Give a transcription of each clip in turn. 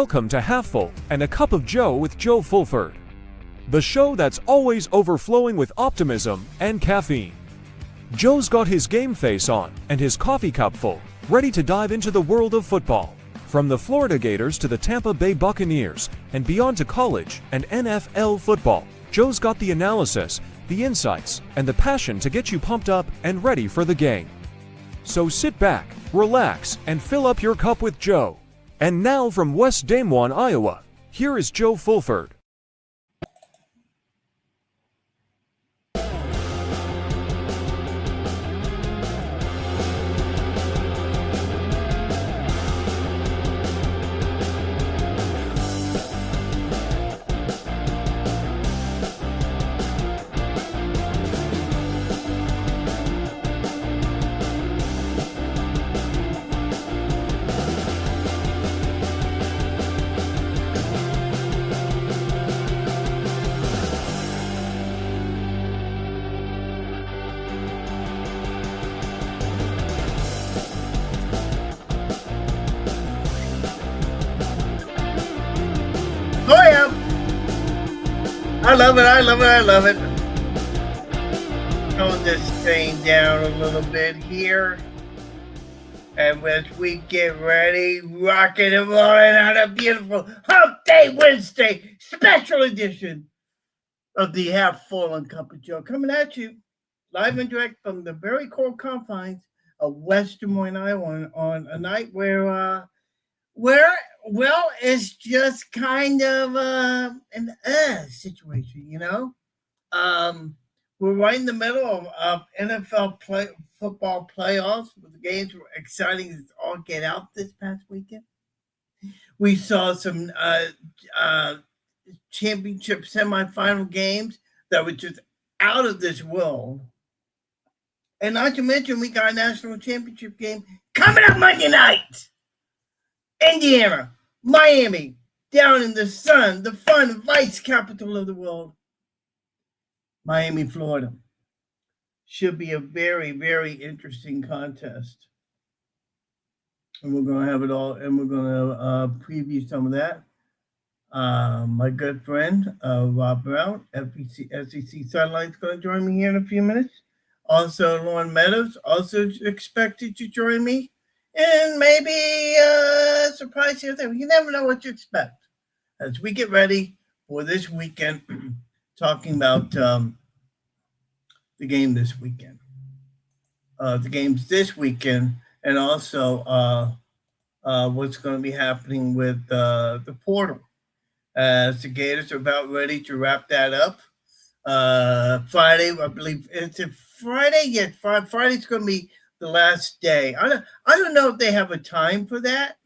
Welcome to Half Full and a Cup of Joe with Joe Fulford, the show that's always overflowing with optimism and caffeine. Joe's got his game face on and his coffee cup full, ready to dive into the world of football. From the Florida Gators to the Tampa Bay Buccaneers and beyond to college and NFL football, Joe's got the analysis, the insights, and the passion to get you pumped up and ready for the game. So sit back, relax, and fill up your cup with Joe. And now from West Des Moines, Iowa, here is Joe Fulford. I love it. Tone this thing down a little bit here. And as we get ready, rocking and rolling on a beautiful Hump Day Wednesday special edition of the Half Full and Cup of Joe, coming at you live and direct from the very cold confines of West Des Moines, Iowa, on a night where it's just kind of an situation, you know. We're right in the middle of NFL football playoffs. The games were exciting as all get out this past weekend. We saw some championship semifinal games that were just out of this world. And not to mention, we got a national championship game coming up Monday night. Indiana, Miami, down in the sun, the fun, vice capital of the world. Miami, Florida. Should be a very, very interesting contest. And we're going to have it all, and we're going to preview some of that. My good friend, Rob Brown, SEC Sideline, is going to join me here in a few minutes. Also, Lauren Meadows, also expected to join me. And maybe surprise you there. You never know what you expect. As we get ready for this weekend, talking about the game this weekend. The games this weekend, and also what's going to be happening with the portal. As the Gators are about ready to wrap that up. Friday, I believe, is it Friday? Yeah, Friday's going to be the last day. I don't know if they have a time for that.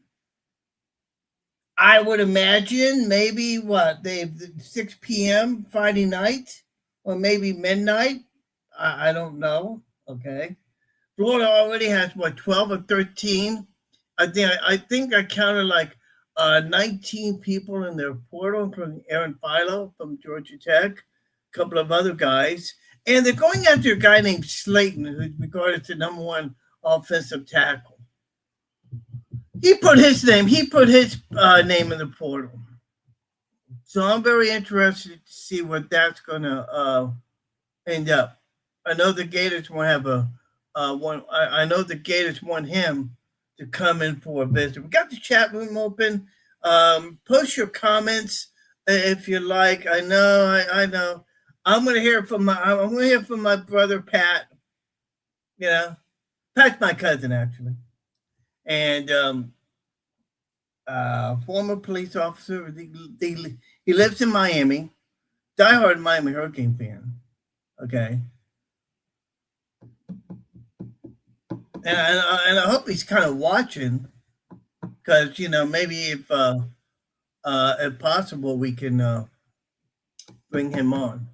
I would imagine maybe 6 p.m. Friday night or maybe midnight. I don't know. Okay. Florida already has 12 or 13. I think I counted 19 people in their portal, including Aaron Philo from Georgia Tech, a couple of other guys. And they're going after a guy named Slayton, who's regarded as the number one offensive tackle. He put his name in the portal. So I'm very interested to see what that's going to end up. I know the Gators will have I know the Gators want him to come in for a visit. We got the chat room open. Post your comments if you like. I know. I'm gonna hear from my brother Pat. You know, Pat's my cousin actually, and former police officer. He lives in Miami, diehard Miami Hurricane fan. Okay, and I hope he's kind of watching, because maybe if possible we can bring him on.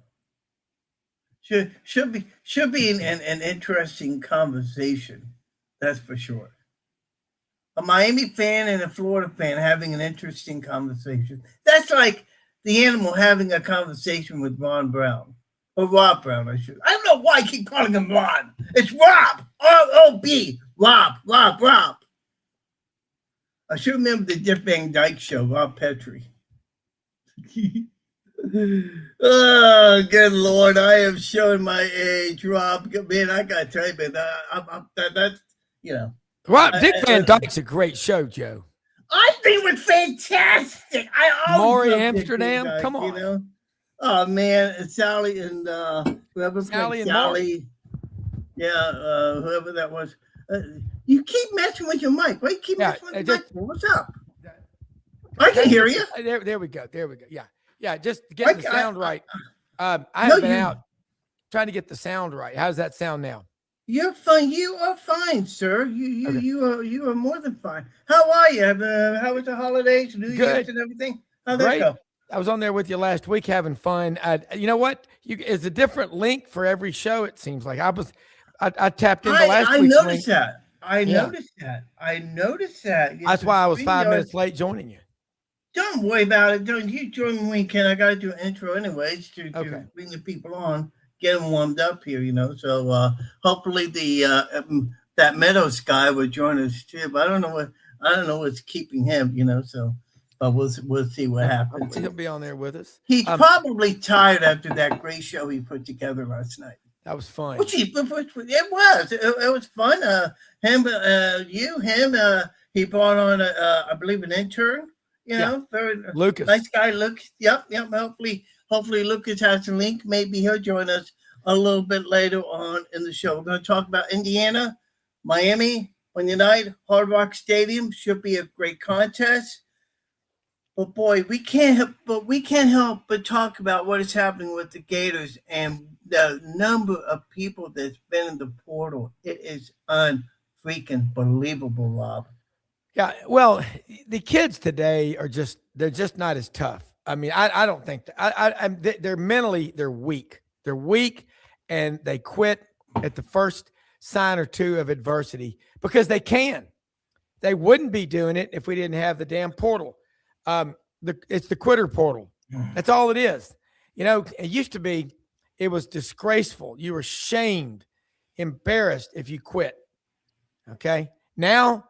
Should be an interesting conversation, that's for sure. A Miami fan and a Florida fan having an interesting conversation. That's like the animal having a conversation with Ron Brown. Or Rob Brown, I don't know why I keep calling him Ron. It's Rob. R-O-B. Rob. I should remember the Dick Van Dyke Show, Rob Petrie. Oh, good Lord. I am showing my age, Rob. Man, I got to tell you, man, that's, you know. Well, Dick Van Dyke's a great show, Joe. I think it was fantastic. I always Maury loved Amsterdam, Dick Van Dyke, come on. You know? Oh, man. It's Sally and whoever Sally played and Sally. Yeah, whoever that was. You keep messing with your mic. Why you keep messing with your mic? What's up? I can hear you. There we go. Yeah. Just getting the sound right. I have been out trying to get the sound right. How's that sound now? You're fine. You are fine, sir. You are more than fine. How are you? How was the holidays, New Year's, and everything? How'd that go? I was on there with you last week having fun. You know what? It's a different link for every show. It seems like I tapped into last week's link. I noticed that. That's why I was 5 minutes late joining you. Don't worry about it. Don't you join me when you can. I got to do an intro anyways to bring the people on, get them warmed up here, you know. So hopefully that Meadows guy will join us too. But I don't know what's keeping him, you know. So, but we'll see what happens. He'll be on there with us. He's probably tired after that great show he put together last night. That was fun. It was fun. He brought on I believe an intern. You know, very Lucas. Nice guy, Lucas. Yep. Hopefully Lucas has a link. Maybe he'll join us a little bit later on in the show. We're going to talk about Indiana, Miami, Monday night, Hard Rock Stadium. Should be a great contest. But boy, we can't help but talk about what is happening with the Gators and the number of people that's been in the portal. It is unfreaking believable, Rob. Yeah, well, the kids today they're just not as tough. I mean, I don't think they're mentally weak. They're weak, and they quit at the first sign or two of adversity because they can. They wouldn't be doing it if we didn't have the damn portal. It's the quitter portal. That's all it is. You know, it used to be, it was disgraceful. You were shamed, embarrassed if you quit. Okay. Now,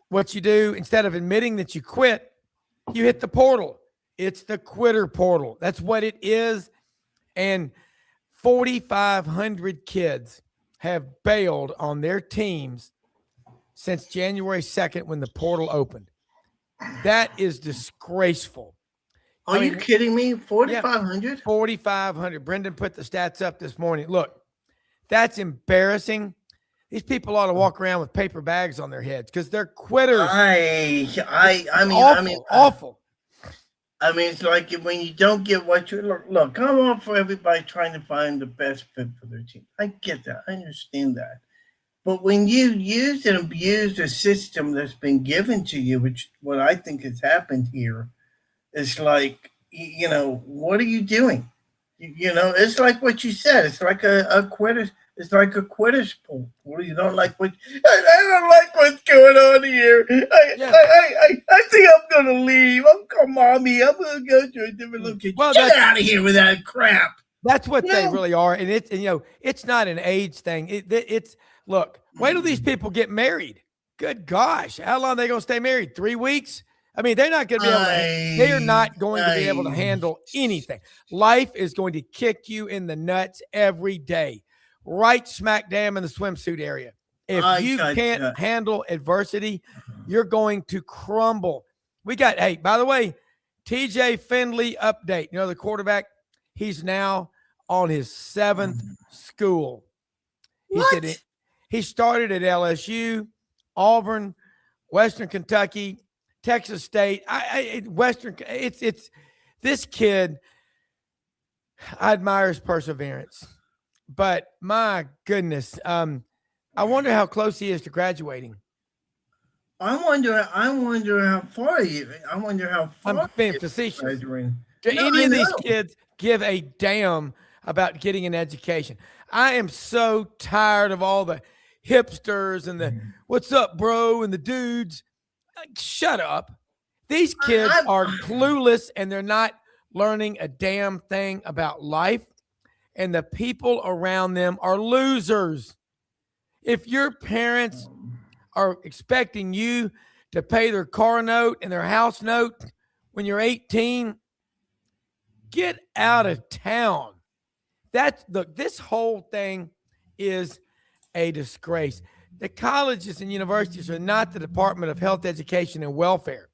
what you do, instead of admitting that you quit, you hit the portal. It's the quitter portal. That's what it is. And 4,500 kids have bailed on their teams since January 2nd when the portal opened. That is disgraceful. Are you kidding me? 4,500? 4,500. Brendan put the stats up this morning. Look, that's embarrassing. These people ought to walk around with paper bags on their heads because they're quitters. Awful. I mean, it's like when you don't get what you look. I'm all for everybody trying to find the best fit for their team. I get that. I understand that. But when you use and abuse a system that's been given to you, which what I think has happened here, is like, you know, what are you doing? You know, it's like what you said. It's like a quitter. It's like a quitter's pool. You don't like what I don't like what's going on here. I think I'm gonna leave. Come mommy. I'm gonna go to a different location. Well, get out of here with that crap. That's what they really are, and it's not an age thing. It's look. Wait till these people get married. Good gosh, how long are they gonna stay married? 3 weeks? I mean, they're not going to be able to. They are not going to be able to handle anything. Life is going to kick you in the nuts every day. Right smack damn in the swimsuit area. If you can't handle adversity, you're going to crumble. Hey, by the way, TJ Finley update. You know, the quarterback, he's now on his 7th school. He started at LSU, Auburn, Western Kentucky, Texas State. It's this kid. I admire his perseverance. But my goodness, I wonder how close he is to graduating. I wonder how far I'm being facetious. Do any of these kids give a damn about getting an education? I am so tired of all the hipsters and the "what's up, bro" and the dudes. Shut up. These kids are clueless and they're not learning a damn thing about life. And the people around them are losers. If your parents are expecting you to pay their car note and their house note when you're 18. Get out of town. Look, this whole thing is a disgrace. The colleges and universities are not the Department of Health, Education, and Welfare.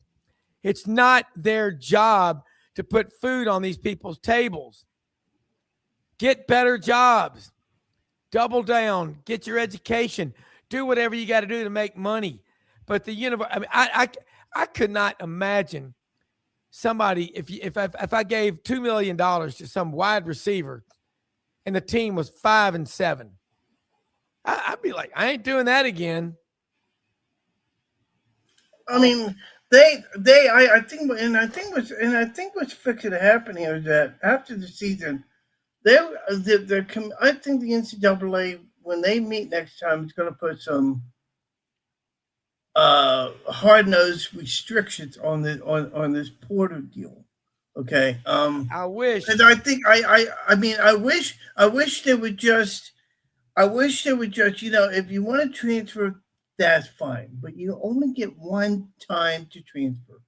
It's not their job to put food on these people's tables. Get better jobs. Double down. Get your education. Do whatever you got to do to make money. But the university, I could not imagine somebody, if I gave $2 million to some wide receiver and the team was 5-7, I'd be like, I ain't doing that again. I mean, I think what's fixing to happen here is that after the season, I think the NCAA, when they meet next time, is going to put some hard-nosed restrictions on this portal deal. Okay. I wish. And I think I wish they would just. If you want to transfer, that's fine, but you only get one time to transfer.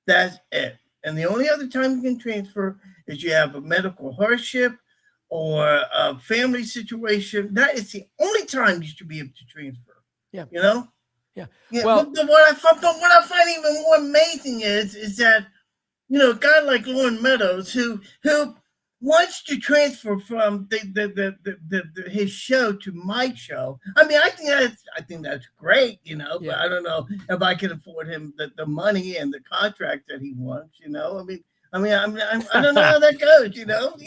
That's it. And the only other time you can transfer is you have a medical hardship or a family situation. That is the only time you should be able to transfer. Yeah. Yeah. Well, but what I find even more amazing is that, a guy like Lauren Meadows who wants to transfer from his show to my show. I mean, I think that's great, but I don't know if I can afford him the money and the contract that he wants, I don't know how that goes,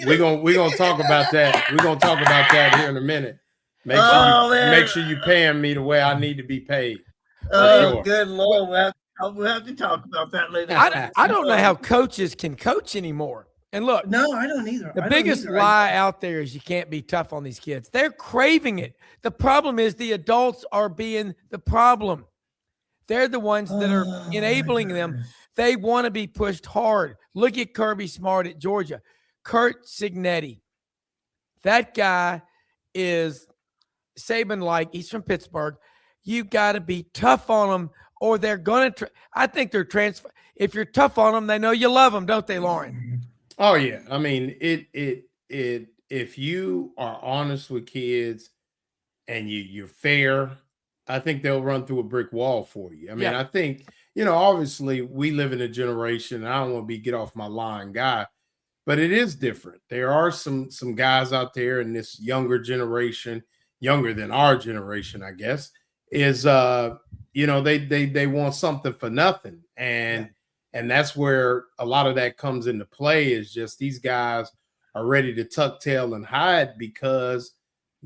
We're gonna talk about that. We're gonna talk about that here in a minute. Make sure you paying me the way I need to be paid. Oh, good Lord. We'll have to talk about that later. I don't know how coaches can coach anymore. And look, no, I don't either. The biggest lie out there is you can't be tough on these kids. They're craving it. The problem is the adults are being the problem. They're the ones that are enabling them. They want to be pushed hard. Look at Kirby Smart at Georgia. Kurt Cignetti. That guy is Saban-like. He's from Pittsburgh. You got to be tough on them or they're going to I think they're transfer. If you're tough on them, they know you love them, don't they, Lauren? Oh yeah. I mean, if you are honest with kids and you're fair, I think they'll run through a brick wall for you. I mean, I think, obviously we live in a generation, I don't want to be get off my line guy, but it is different. There are some guys out there in this younger generation, younger than our generation, I guess, is they want something for nothing. And that's where a lot of that comes into play is just these guys are ready to tuck tail and hide because,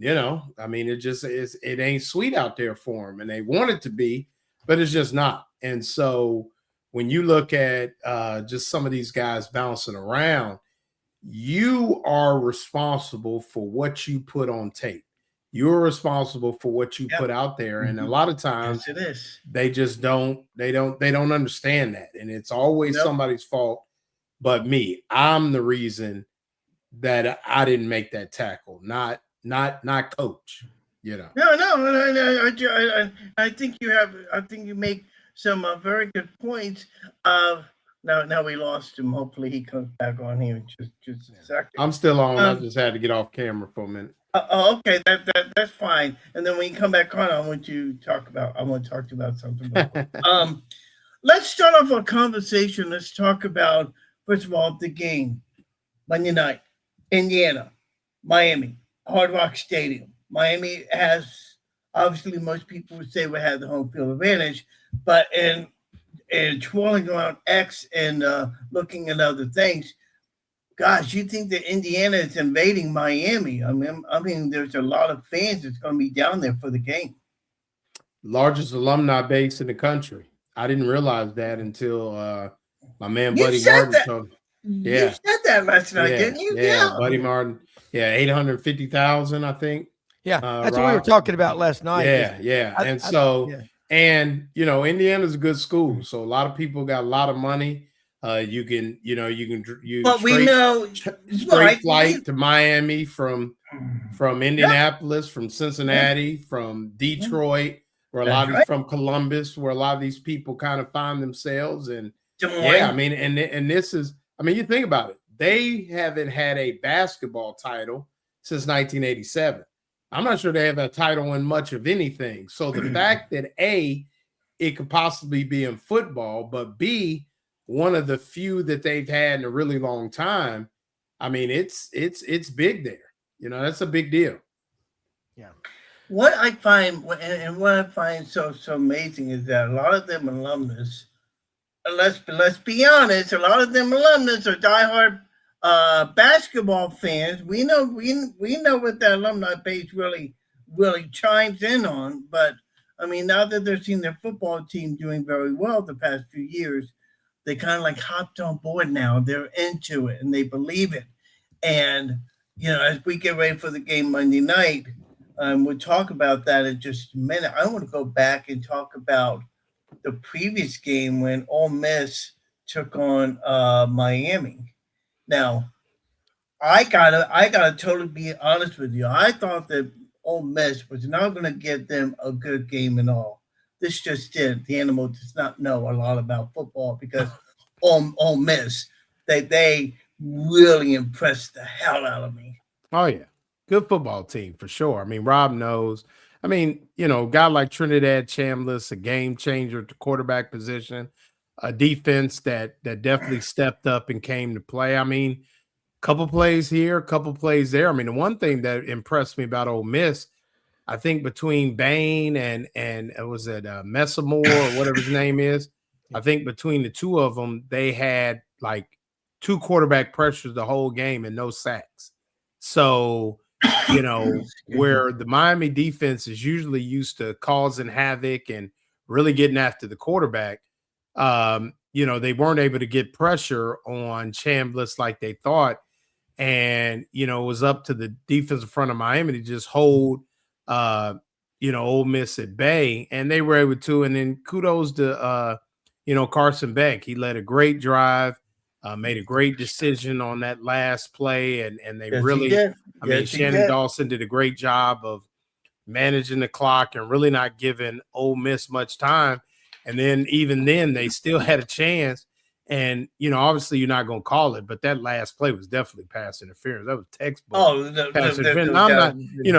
it ain't sweet out there for them and they want it to be, but it's just not. And so when you look at just some of these guys bouncing around, you are responsible for what you put on tape. You're responsible for what you put out there. And a lot of times they just don't understand that. And it's always somebody's fault but me. I'm the reason that I didn't make that tackle, not coach, No, I think you make some very good points. Now we lost him. Hopefully he comes back on here just a second. I'm still on. I just had to get off camera for a minute. Okay, that's fine. And then when you come back on, I want to talk to you about something. Let's start off our conversation. Let's talk about, first of all, the game Monday night, Indiana, Miami, Hard Rock Stadium. Miami has, obviously, most people would say we have the home field advantage, but in twirling around X and looking at other things, gosh, you think that Indiana is invading Miami? I mean, there's a lot of fans that's going to be down there for the game. Largest alumni base in the country. I didn't realize that until my man Buddy Martin told me. Yeah, you said that last night, didn't you? Yeah, Buddy Martin. Yeah, 850,000, I think. Yeah, that's what we were talking about last night. Indiana's a good school, so a lot of people got a lot of money. You can straight flight to Miami from Indianapolis, from Cincinnati, from Detroit. where a That's lot of these right. from Columbus, where a lot of these people kind of find themselves. And Des Moines. yeah, I mean, and this is, I mean, you think about it. They haven't had a basketball title since 1987. I'm not sure they have a title in much of anything. So the fact that A, it could possibly be in football, but B, one of the few that they've had in a really long time. I mean, it's big there. You know, that's a big deal. Yeah. What I find and what I find so amazing is that a lot of them alumnus, let's be honest, a lot of them alumnus are diehard basketball fans. We know what that alumni base really chimes in on. But I mean, now that they're seeing their football team doing very well the past few years, they kind of like hopped on board now. They're into it and they believe it. And as we get ready for the game Monday night, we'll talk about that in just a minute. I want to go back and talk about the previous game when Ole Miss took on Miami. Now, I gotta totally be honest with you. I thought that Ole Miss was not going to give them a good game at all. This just did. The animal does not know a lot about football because Ole Miss, they really impressed the hell out of me. Oh yeah, good football team for sure. I mean, Rob knows. I mean, a guy like Trinidad Chambliss, a game changer at the quarterback position, a defense that definitely stepped up and came to play. I mean, couple plays here, a couple plays there. I mean, the one thing that impressed me about Ole Miss, I think between Bain and was it Messamore or whatever his name is, I think between the two of them, they had like 2 quarterback pressures the whole game and no sacks. So, where the Miami defense is usually used to causing havoc and really getting after the quarterback, they weren't able to get pressure on Chambliss like they thought. And, it was up to the defensive front of Miami to just hold, Ole Miss at bay. And they were able to. And then kudos to, Carson Beck. He led a great drive, made a great decision on that last play. And they really, Shannon Dawson did a great job of managing the clock and really not giving Ole Miss much time. And then even then, they still had a chance. And, obviously you're not going to call it, but that last play was definitely pass interference. That was textbook. Pass interference. I'm not,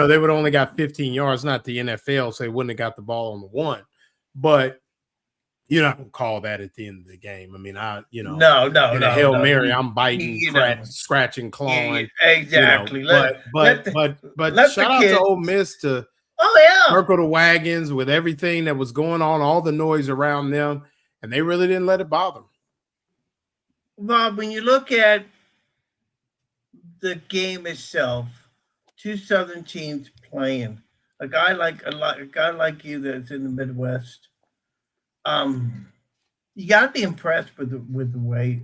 they would only got 15 yards, not the NFL, so they wouldn't have got the ball on the 1. But you're not going to call that at the end of the game. I mean, no, Hail Mary, I'm biting, scratching, clawing. Exactly. But shout out to Ole Miss to circle the wagons with everything that was going on, all the noise around them, and they really didn't let it bother them. Bob, when you look at the game itself, 2 Southern teams playing, a guy like you that's in the Midwest, you got to be impressed with the way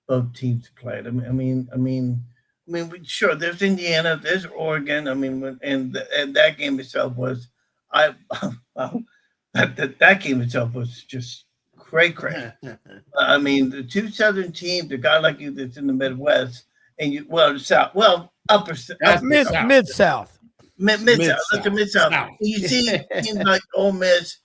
both teams played. I mean, sure, there's Indiana, there's Oregon. I mean, and that game itself was, that game itself was just cray. I mean, the 2 Southern teams, a guy like you that's in the Midwest, and South, Mid-South. Mid-South. You see teams like Ole Miss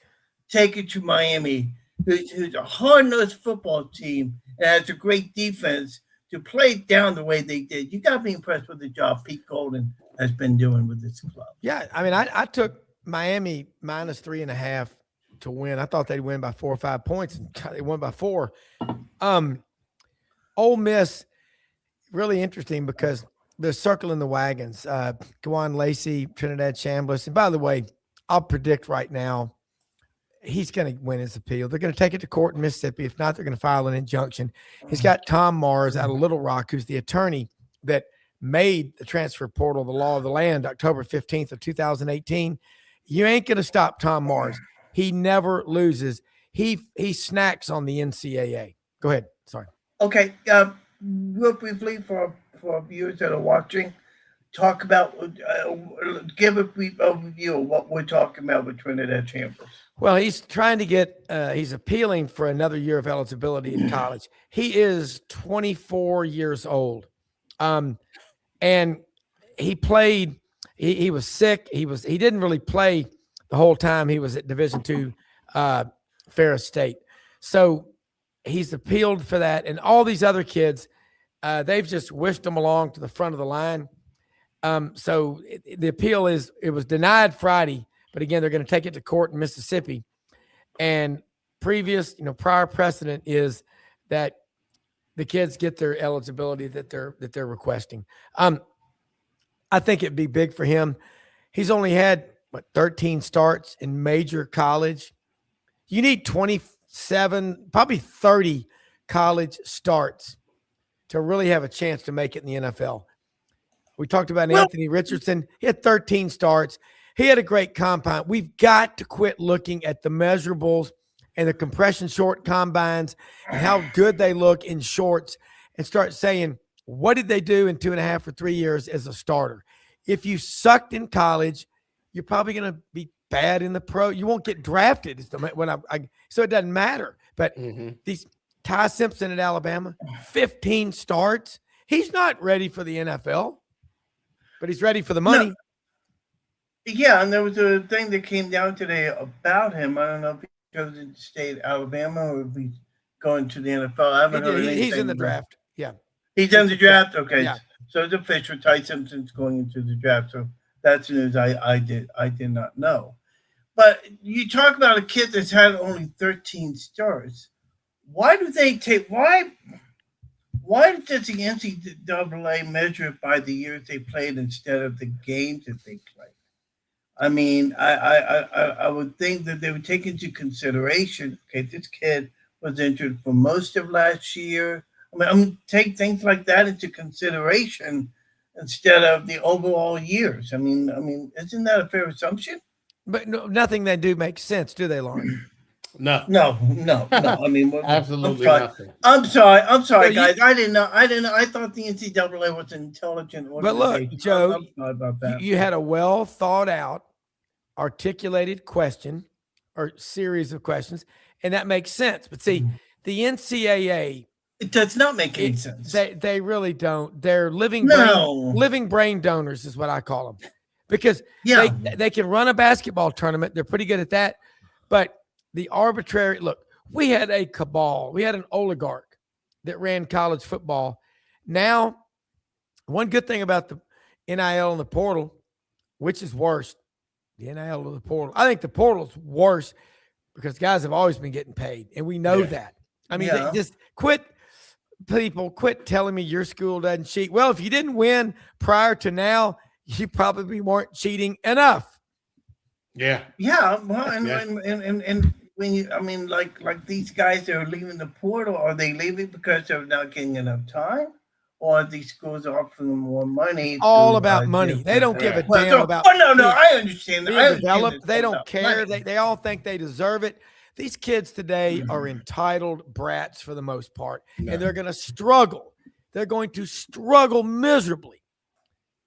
take it to Miami, who's a hard-nosed football team and has a great defense, to play down the way they did. You got to be impressed with the job Pete Golden has been doing with this club. Yeah, I mean, I took Miami -3.5 to win. I thought they'd win by 4 or 5 points, and they won by 4. Ole Miss, really interesting because they're circling the wagons. Gwan Lacey, Trinidad Chambliss. And by the way, I'll predict right now, he's going to win his appeal. They're going to take it to court in Mississippi. If not, they're going to file an injunction. He's got Tom Mars out of Little Rock, who's the attorney that made the transfer portal the law of the land October 15th of 2018. You ain't going to stop Tom Mars. He never loses. He snacks on the NCAA. Go ahead. Sorry. Okay. Real briefly for our viewers that are watching, talk about, give a brief overview of what we're talking about with Trinidad Chambliss. Well, he's trying to get, he's appealing for another year of eligibility in college. He is 24 years old. And he played, he was sick. He didn't really play the whole time he was at Division II Ferris State. So he's appealed for that. And all these other kids, they've just wished them along to the front of the line. So the appeal it was denied Friday, but again, they're going to take it to court in Mississippi. And prior precedent is that the kids get their eligibility that they're requesting. I think it'd be big for him. He's only had 13 starts in major college. You need 27, probably 30 college starts to really have a chance to make it in the NFL. We talked about Anthony Richardson. He had 13 starts. He had a great combine. We've got to quit looking at the measurables and the compression short combines and how good they look in shorts and start saying, what did they do in 2.5 or 3 years as a starter? If you sucked in college, you're probably going to be bad in the pro. You won't get drafted. So it doesn't matter. But these Ty Simpson at Alabama, 15 starts. He's not ready for the NFL, but he's ready for the money. No. Yeah, and there was a thing that came down today about him. I don't know if he chose to stay at Alabama or if he's going to the NFL. I haven't heard anything. He's in the draft. Yeah. He's in the draft? Okay. Yeah. So it's official. Ty Simpson's going into the draft. So that's news I did not know. But you talk about a kid that's had only 13 starts. Why does the NCAA measure it by the years they played instead of the games that they played? I mean, I would think that they would take into consideration, okay, this kid was injured for most of last year. I mean, take things like that into consideration instead of the overall years. I mean, isn't that a fair assumption? But nothing they do makes sense, do they, Lauren? No. I mean, absolutely nothing. I'm sorry, guys. I didn't know. I thought the NCAA was an intelligent organization. But look, Joe, I'm sorry about that. You had a well thought out, articulated question or series of questions, and that makes sense. But see, the NCAA, it does not make any sense. They really don't. They're living brain donors is what I call them, because they can run a basketball tournament. They're pretty good at that, but the arbitrary look, we had a cabal. We had an oligarch that ran college football. Now, one good thing about the NIL and the portal, which is worse, the NIL or the portal. I think the portal's worse because guys have always been getting paid, and we know that. I mean, they just quit telling me your school doesn't cheat. Well, if you didn't win prior to now, you probably weren't cheating enough. Yeah. Well, and when you, I mean, like these guys that are leaving the portal, are they leaving because they're not getting enough time, or are these schools offering them more money? It's all about money. They don't give a damn about. No, I understand. They don't care. They all think they deserve it. These kids today are entitled brats for the most part, and they're going to struggle. They're going to struggle miserably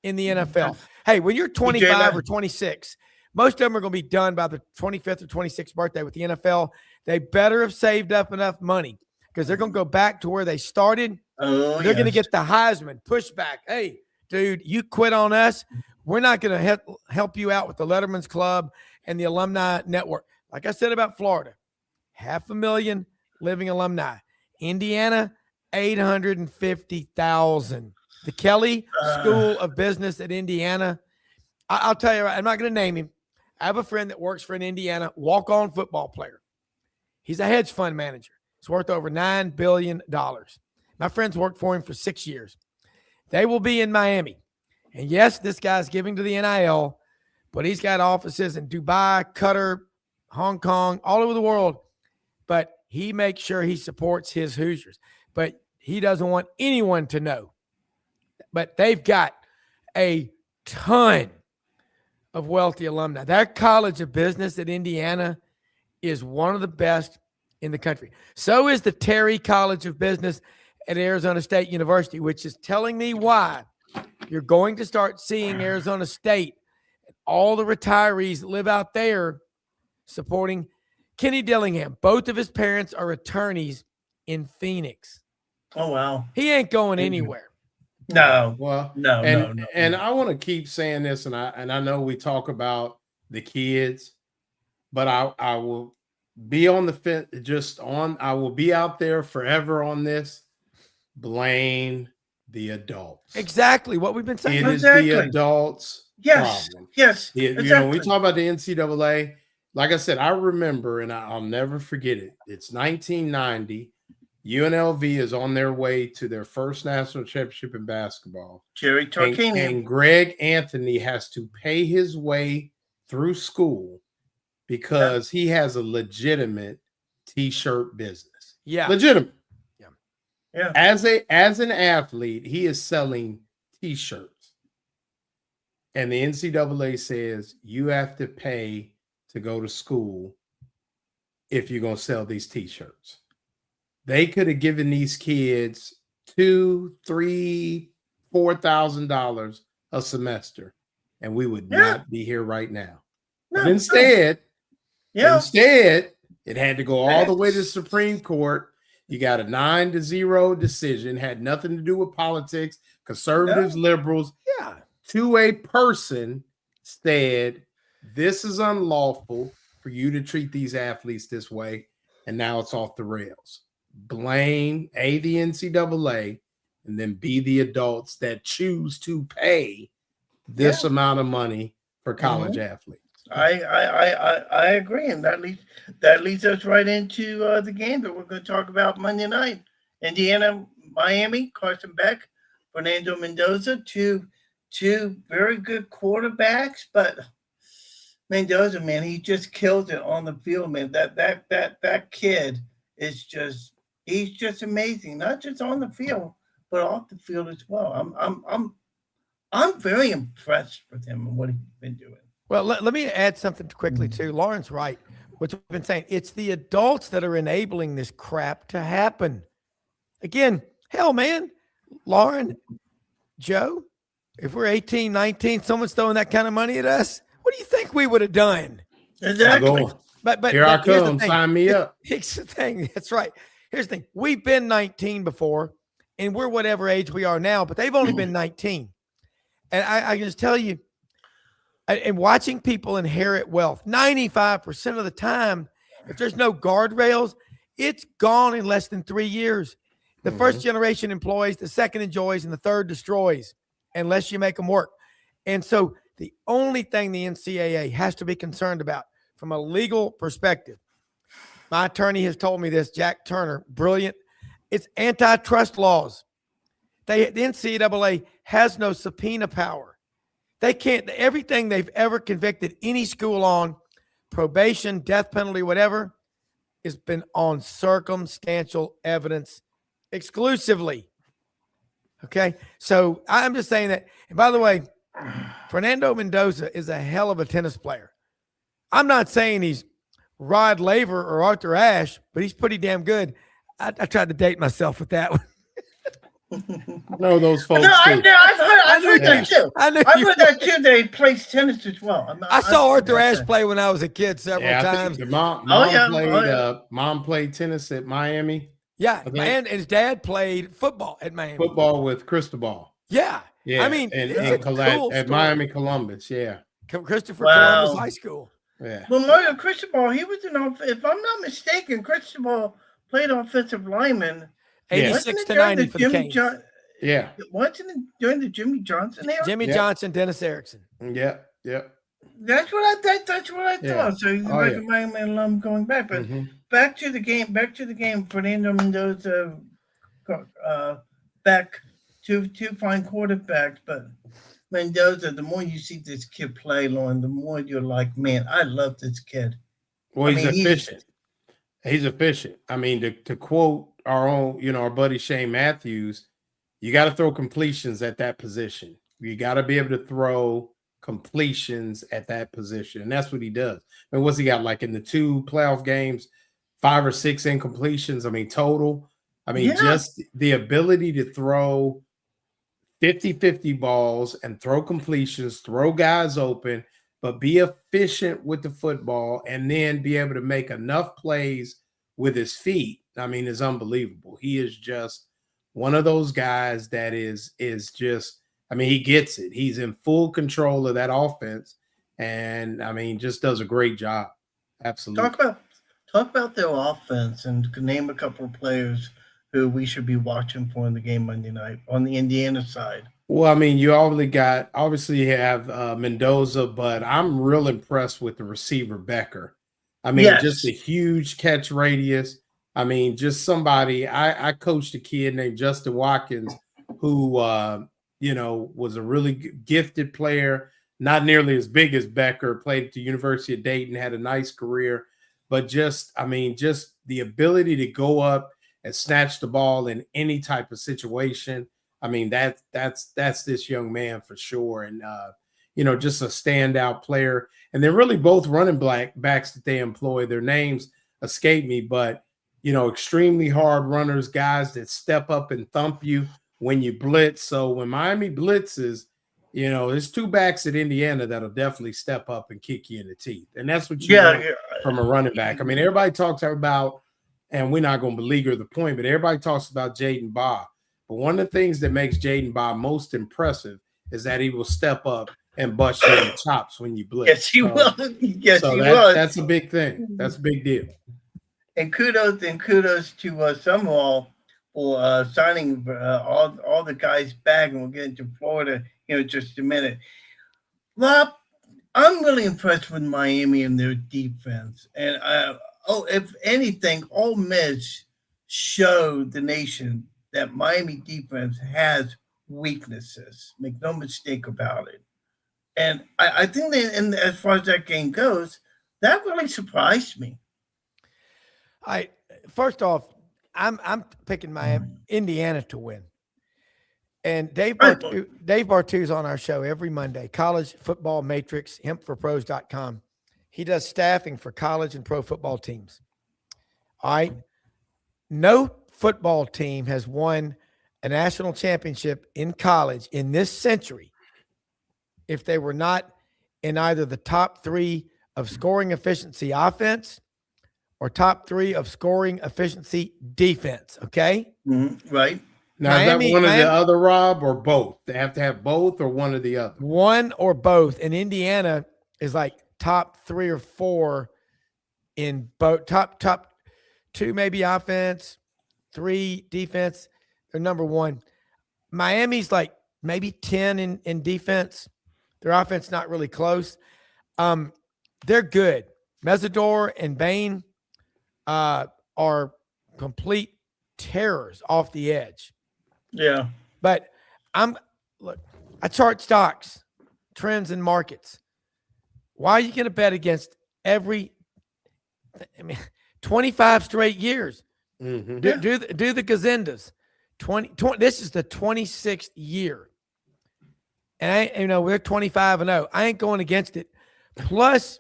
in the NFL. Hey, when you're 25 or 26. Most of them are going to be done by the 25th or 26th birthday with the NFL. They better have saved up enough money because they're going to go back to where they started. They're going to get the Heisman pushback. Hey, dude, you quit on us. We're not going to help you out with the Letterman's Club and the Alumni Network. Like I said about Florida, 500,000 living alumni. Indiana, 850,000. The Kelly School of Business at Indiana. I'll tell you, I'm not going to name him. I have a friend that works for an Indiana walk-on football player. He's a hedge fund manager. It's worth over $9 billion. My friends worked for him for 6 years. They will be in Miami. And yes, this guy's giving to the NIL, but he's got offices in Dubai, Qatar, Hong Kong, all over the world. But he makes sure he supports his Hoosiers. But he doesn't want anyone to know. But they've got a ton of wealthy alumni. That College of Business at Indiana is one of the best in the country. So is the Terry College of Business at Arizona State University, which is telling me why you're going to start seeing Arizona State and all the retirees that live out there supporting Kenny Dillingham. Both of his parents are attorneys in Phoenix. Oh, wow. He ain't going anywhere. No. And I want to keep saying this, and I know we talk about the kids, but I will be on the fence. I will be out there forever on this. Blame the adults. Exactly what we've been saying. It is the adults' Yes. problem. Yes. You know, when we talk about the NCAA, like I said, I remember, and I'll never forget it. It's 1990. UNLV is on their way to their first national championship in basketball. Jerry Tarkanian. And Greg Anthony has to pay his way through school because he has a legitimate t-shirt business. Yeah. Legitimate. Yeah. As an athlete, he is selling t-shirts. And the NCAA says you have to pay to go to school if you're going to sell these t-shirts. They could have given these kids $2,000, $3,000, $4,000 a semester, and we would not be here right now. No, but instead, no. it had to go all the way to the Supreme Court. You got a 9-0 decision, had nothing to do with politics, conservatives, liberals. Yeah. To a person said, this is unlawful for you to treat these athletes this way, and now it's off the rails. Blame the NCAA, and then be the adults that choose to pay this amount of money for college athletes. I agree, and that leads us right into the game that we're going to talk about Monday night. Indiana, Miami, Carson Beck, Fernando Mendoza, two very good quarterbacks, but Mendoza, man, he just kills it on the field, man. That kid is he's just amazing, not just on the field, but off the field as well. I'm very impressed with him and what he's been doing. Well, let me add something quickly too. Lauren's right. What we've been saying, it's the adults that are enabling this crap to happen. Again, hell, man, Lauren, Joe, if we're 18, 19, someone's throwing that kind of money at us, what do you think we would have done? Exactly. But here I come. Sign me up. Here's the thing. That's right. Here's the thing. We've been 19 before, and we're whatever age we are now, but they've only been 19. And I can just tell you, and watching people inherit wealth, 95% of the time, if there's no guardrails, it's gone in less than 3 years. The first generation employs, the second enjoys, and the third destroys, unless you make them work. And so the only thing the NCAA has to be concerned about from a legal perspective, my attorney has told me this, Jack Turner, brilliant, it's antitrust laws. The NCAA has no subpoena power. They can't, everything they've ever convicted any school on, probation, death penalty, whatever, has been on circumstantial evidence exclusively. Okay? So I'm just saying that. And by the way, Fernando Mendoza is a hell of a tennis player. I'm not saying he's Rod Laver or Arthur Ashe, but he's pretty damn good. I tried to date myself with that one. No, those folks. No, I've heard that too. I've heard that too. They plays tennis as well. I saw Arthur Ashe play when I was a kid several times. Mom played tennis at Miami. Yeah, and his dad played football at Miami. Football with Cristobal. Yeah. I mean, at Miami Columbus. Yeah, Christopher Columbus High School. Yeah. Well, Mario Cristobal, he was if I'm not mistaken, Cristobal played offensive lineman. 86 to 90 for the Canes. Wasn't it during the Jimmy Johnson era? Jimmy Johnson, Dennis Erickson. Yeah. That's what I thought. So he's like a Miami alum going back. But back to the game. Fernando Mendoza, back two fine quarterbacks, but Mendoza, the more you see this kid play, Lauren, the more you're like, man, I love this kid. Well, he's efficient. He's efficient. I mean, to quote our own, our buddy Shane Matthews, you got to throw completions at that position. You got to be able to throw completions at that position. And that's what he does. I mean, what's he got, like in the 2 playoff games, 5 or 6 incompletions? I mean, total. I mean, just the ability to throw 50-50 balls and throw completions, throw guys open, but be efficient with the football and then be able to make enough plays with his feet. I mean, is unbelievable. He is just one of those guys that is just, I mean, he gets it. He's in full control of that offense. And I mean, just does a great job. Absolutely. Talk about their offense and name a couple of players who we should be watching for in the game Monday night on the Indiana side. Well, I mean, you obviously have Mendoza, but I'm real impressed with the receiver Becker. I mean, just Yes. a huge catch radius. I mean, just somebody. I coached a kid named Justin Watkins who, was a really gifted player, not nearly as big as Becker, played at the University of Dayton, had a nice career, but just the ability to go up and snatch the ball in any type of situation. I mean, that's this young man for sure. And, just a standout player. And they're really both running backs that they employ. Their names escape me, but, extremely hard runners, guys that step up and thump you when you blitz. So when Miami blitzes, there's two backs at Indiana that'll definitely step up and kick you in the teeth. And that's what you want from a running back. I mean, everybody talks about, and we're not going to beleaguer the point, but everybody talks about Jaden Baugh. But one of the things that makes Jaden Baugh most impressive is that he will step up and bust you in the chops when you blitz. Yes, he will. Yes, so he will. That's a big thing. That's a big deal. And kudos to Summerall for signing all the guys back, and we'll get into Florida just a minute. Rob, I'm really impressed with Miami and their defense. And if anything, Ole Miss showed the nation that Miami defense has weaknesses. Make no mistake about it. And I think that, and as far as that game goes, that really surprised me. First off, I'm picking Miami, Indiana to win. And Dave Bartu's on our show every Monday, College Football Matrix, hempforpros.com. He does staffing for college and pro football teams. All right. No football team has won a national championship in college in this century if they were not in either the top 3 of scoring efficiency offense or top 3 of scoring efficiency defense. Okay. Mm-hmm. Right. Now, Miami, is that one of the other, Rob, or both? They have to have both or one or the other? One or both. And Indiana is like top 3 or 4 in both, top 2 maybe offense, 3 defense. They're number 1. Miami's like maybe 10 in defense. Their offense not really close. They're good. Mesidor and Bain are complete terrors off the edge. Yeah. But I chart stocks, trends, and markets. Why are you going to bet against 25 straight years? Mm-hmm. Do the Gazendas. 20, this is the 26th year. And we're 25-0. I ain't going against it. Plus,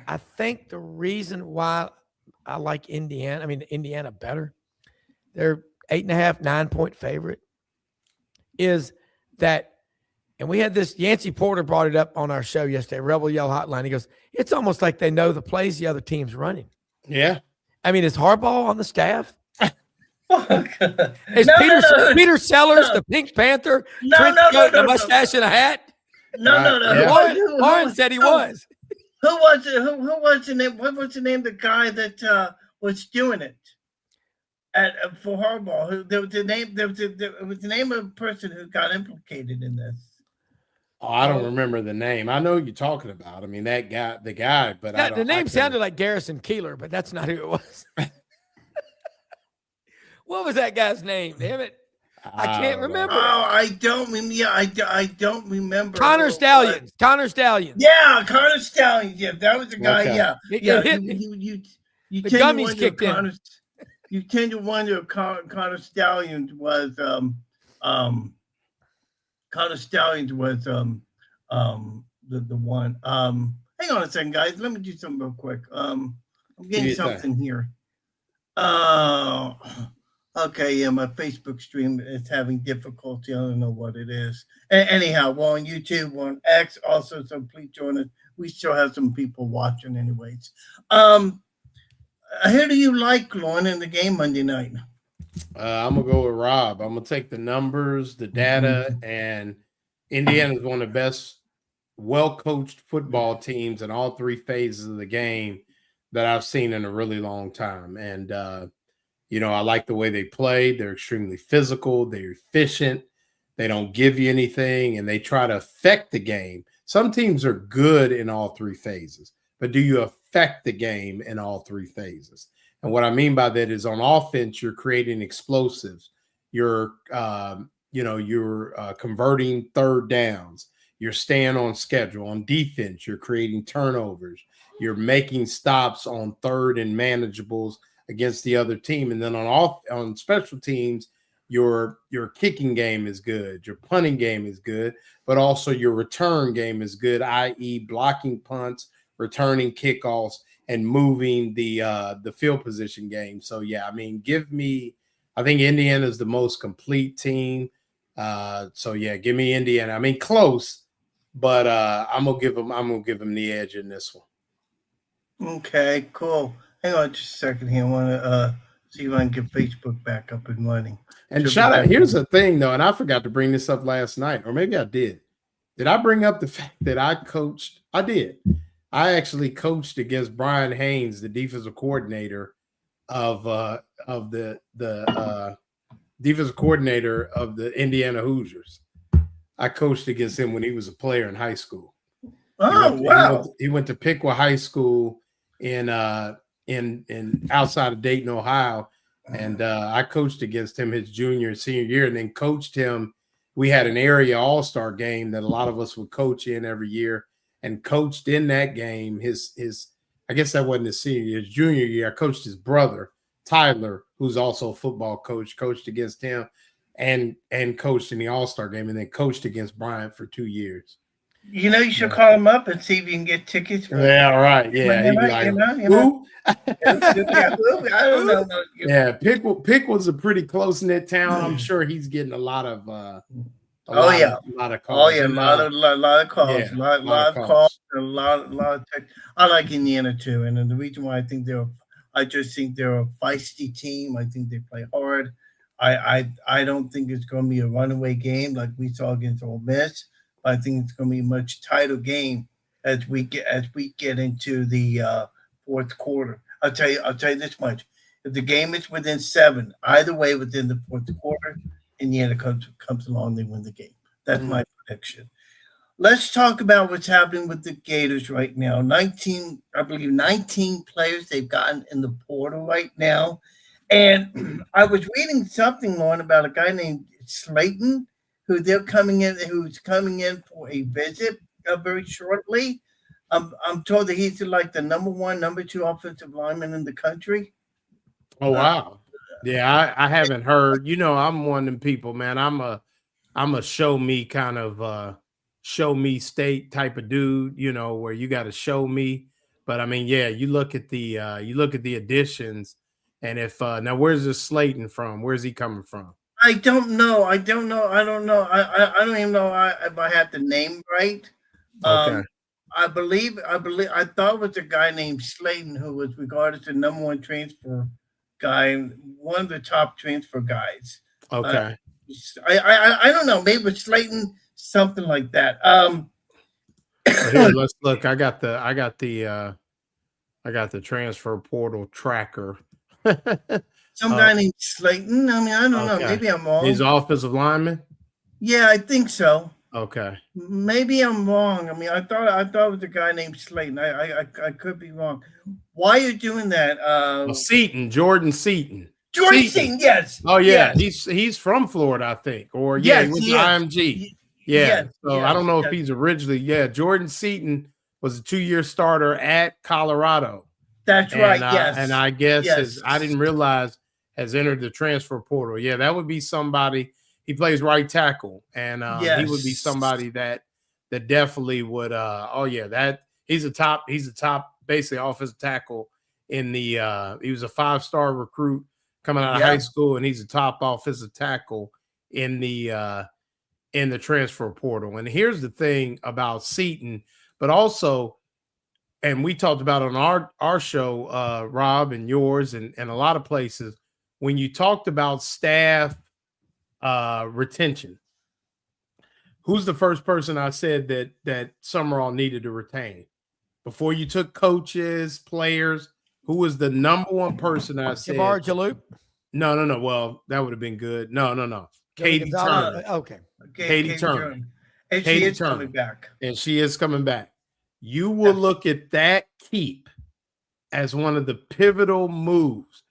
I think the reason why I like Indiana better, they're 8.5, 9-point favorite, is that, and we had this, Yancey Porter brought it up on our show yesterday, Rebel Yell Hotline. He goes, it's almost like they know the plays the other team's running. Yeah. I mean, is Harbaugh on the staff? Is Peter Sellers, the Pink Panther, the mustache and a hat? No. Lauren said he was. Who was the name? What was the name of the guy that was doing it for Harbaugh? There was the name of a person who got implicated in this. Oh, I don't remember the name. I know who you're talking about. I mean, the guy, but the name sounded like Garrison Keeler, but that's not who it was. What was that guy's name? Damn it. I can't remember. Oh, I don't remember. Connor Stallions. Yeah, Connor Stallions. Yeah, that was the guy. Okay. Yeah. You the gummies kicked in. You tend to wonder if Connor Stallions was the one. Hang on a second, guys. Let me do something real quick. I'm getting something here. Okay, yeah, my Facebook stream is having difficulty. I don't know what it is. Anyhow, we're on YouTube, we're on X also, so please join us. We still have some people watching anyways. Who do you like, Lauren, in the game Monday night? I'm going to go with Rob. I'm going to take the numbers, the data, and Indiana is one of the best, well-coached football teams in all 3 phases of the game. that I've seen in a really long time. And, I like the way they play. They're extremely physical. They're efficient. They don't give you anything, and they try to affect the game. Some teams are good in all three phases, but do you affect the game in all three phases? And what I mean by that is on offense, you're creating explosives. You're converting third downs. You're staying on schedule. On defense, you're creating turnovers. You're making stops on third and manageables against the other team. And then on special teams, your kicking game is good. Your punting game is good, but also your return game is good, i.e. blocking punts, returning kickoffs, and moving the field position game. So, yeah, I mean, I think Indiana is the most complete team. So, yeah, give me Indiana. I mean, close, but I'm gonna give them the edge in this one. Okay, cool. Hang on just a second here. I want to see if I can get Facebook back up and running. And shout out, here's the thing, though, and I forgot to bring this up last night, or maybe I did. Did I bring up the fact that I coached? I did. I actually coached against Brian Haynes, the defensive coordinator of the defensive coordinator of the Indiana Hoosiers. I coached against him when he was a player in high school. Oh, wow. He went to Piqua High School in outside of Dayton, Ohio. And I coached against him his junior and senior year, and then coached him. We had an area all-star game that a lot of us would coach in every year, and coached in that game. I guess that wasn't his senior year, his junior year. I coached his brother, Tyler, who's also a football coach, coached against him and coached in the all-star game, and then coached against Bryant for 2 years. You should call him up and see if you can get tickets. Yeah, right. Yeah, he'd be like, who? I don't know. Yeah, Piqua a pretty close-knit town. I'm sure he's getting a lot of a lot of calls. Oh yeah, a lot of calls. Yeah, a lot of calls. A lot of text. I like Indiana too, and the reason why I just think they're a feisty team. I think they play hard. I don't think it's going to be a runaway game like we saw against Ole Miss. I think it's going to be a much tighter game as we get into the fourth quarter. I'll tell you this much: if the game is within 7, either way within the fourth quarter, Indiana comes along, they win the game. That's my prediction. Let's talk about what's happening with the Gators right now. 19 players they've gotten in the portal right now. And I was reading something, Lauren, about a guy named Slayton, who's coming in for a visit very shortly. I'm told that he's like the number 1, number 2 offensive lineman in the country. Oh wow. Yeah, I haven't heard. I'm one of them people, man. I'm a show me kind of show me state type of dude, where you got to show me. But I mean, yeah, you look at the additions, and if now where's this Slayton from? Where's he coming from? I don't know. I don't even know if I have the name right. Okay. I thought it was a guy named Slayton who was regarded as the number 1 transfer guy, one of the top transfer guys. Okay. I don't know. Maybe it's Slayton, something like that. Here, let's look. I got the transfer portal tracker. Some guy named Slayton. I mean, I don't know. Maybe I'm wrong. He's offensive lineman? Yeah, I think so. Okay. Maybe I'm wrong. I mean, I thought it was a guy named Slayton. I could be wrong. Why are you doing that? Seaton, Jordan Seaton. Jordan Seaton, yes. Oh yeah, yes. He's from Florida, I think. Or yes, he went to IMG. Yeah. Yes, so I don't know if he's originally. Yeah, Jordan Seaton was a 2-year starter at Colorado. That's right. Yes. And I guess I didn't realize has entered the transfer portal. Yeah, that would be somebody. He plays right tackle, and he would be somebody that definitely would. He's a top basically offensive tackle in the. He was a 5-star recruit coming out of high school, and he's a top offensive tackle in the transfer portal. And here's the thing about Seaton, but also, and we talked about on our show, Rob, and yours, and a lot of places when you talked about staff. Retention. Who's the first person I said that Summerall needed to retain? Before you took coaches, players, who was the number one person I said? Jamar Jaloop? No. Well, that would have been good. No. Katie Turner. Okay. Katie Turner. And Katie she is Turner. coming back. And she is coming back. You will look at that keep as one of the pivotal moves.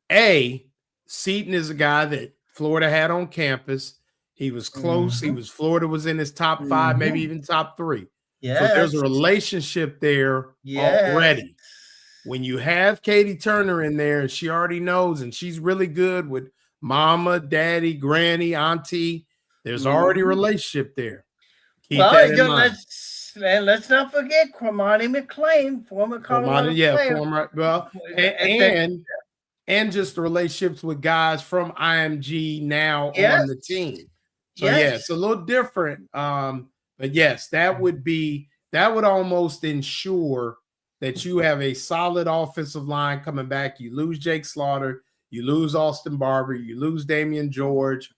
Seaton is a guy that Florida had on campus. He was close. Florida was in his top 5, maybe even top 3. Yeah. So there's a relationship there already. When you have Katie Turner in there, and she already knows, and she's really good with mama, daddy, granny, auntie, there's already a relationship there. Keep that in mind. Let's not forget Cormani McClain, former Colorado player. And just the relationships with guys from IMG now on the team. So it's a little different. But yes, that would almost ensure that you have a solid offensive line coming back. You lose Jake Slaughter, you lose Austin Barber, you lose Damian George,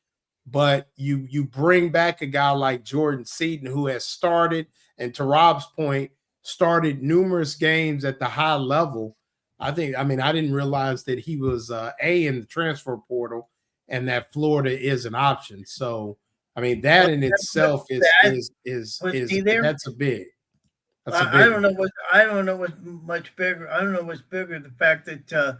but you bring back a guy like Jordan Seaton, who has started, and to Rob's point, started numerous games at the high level. I didn't realize that he was in the transfer portal and that Florida is an option. So, that in itself is that's a big. I don't know what's much bigger. I don't know what's bigger, the fact that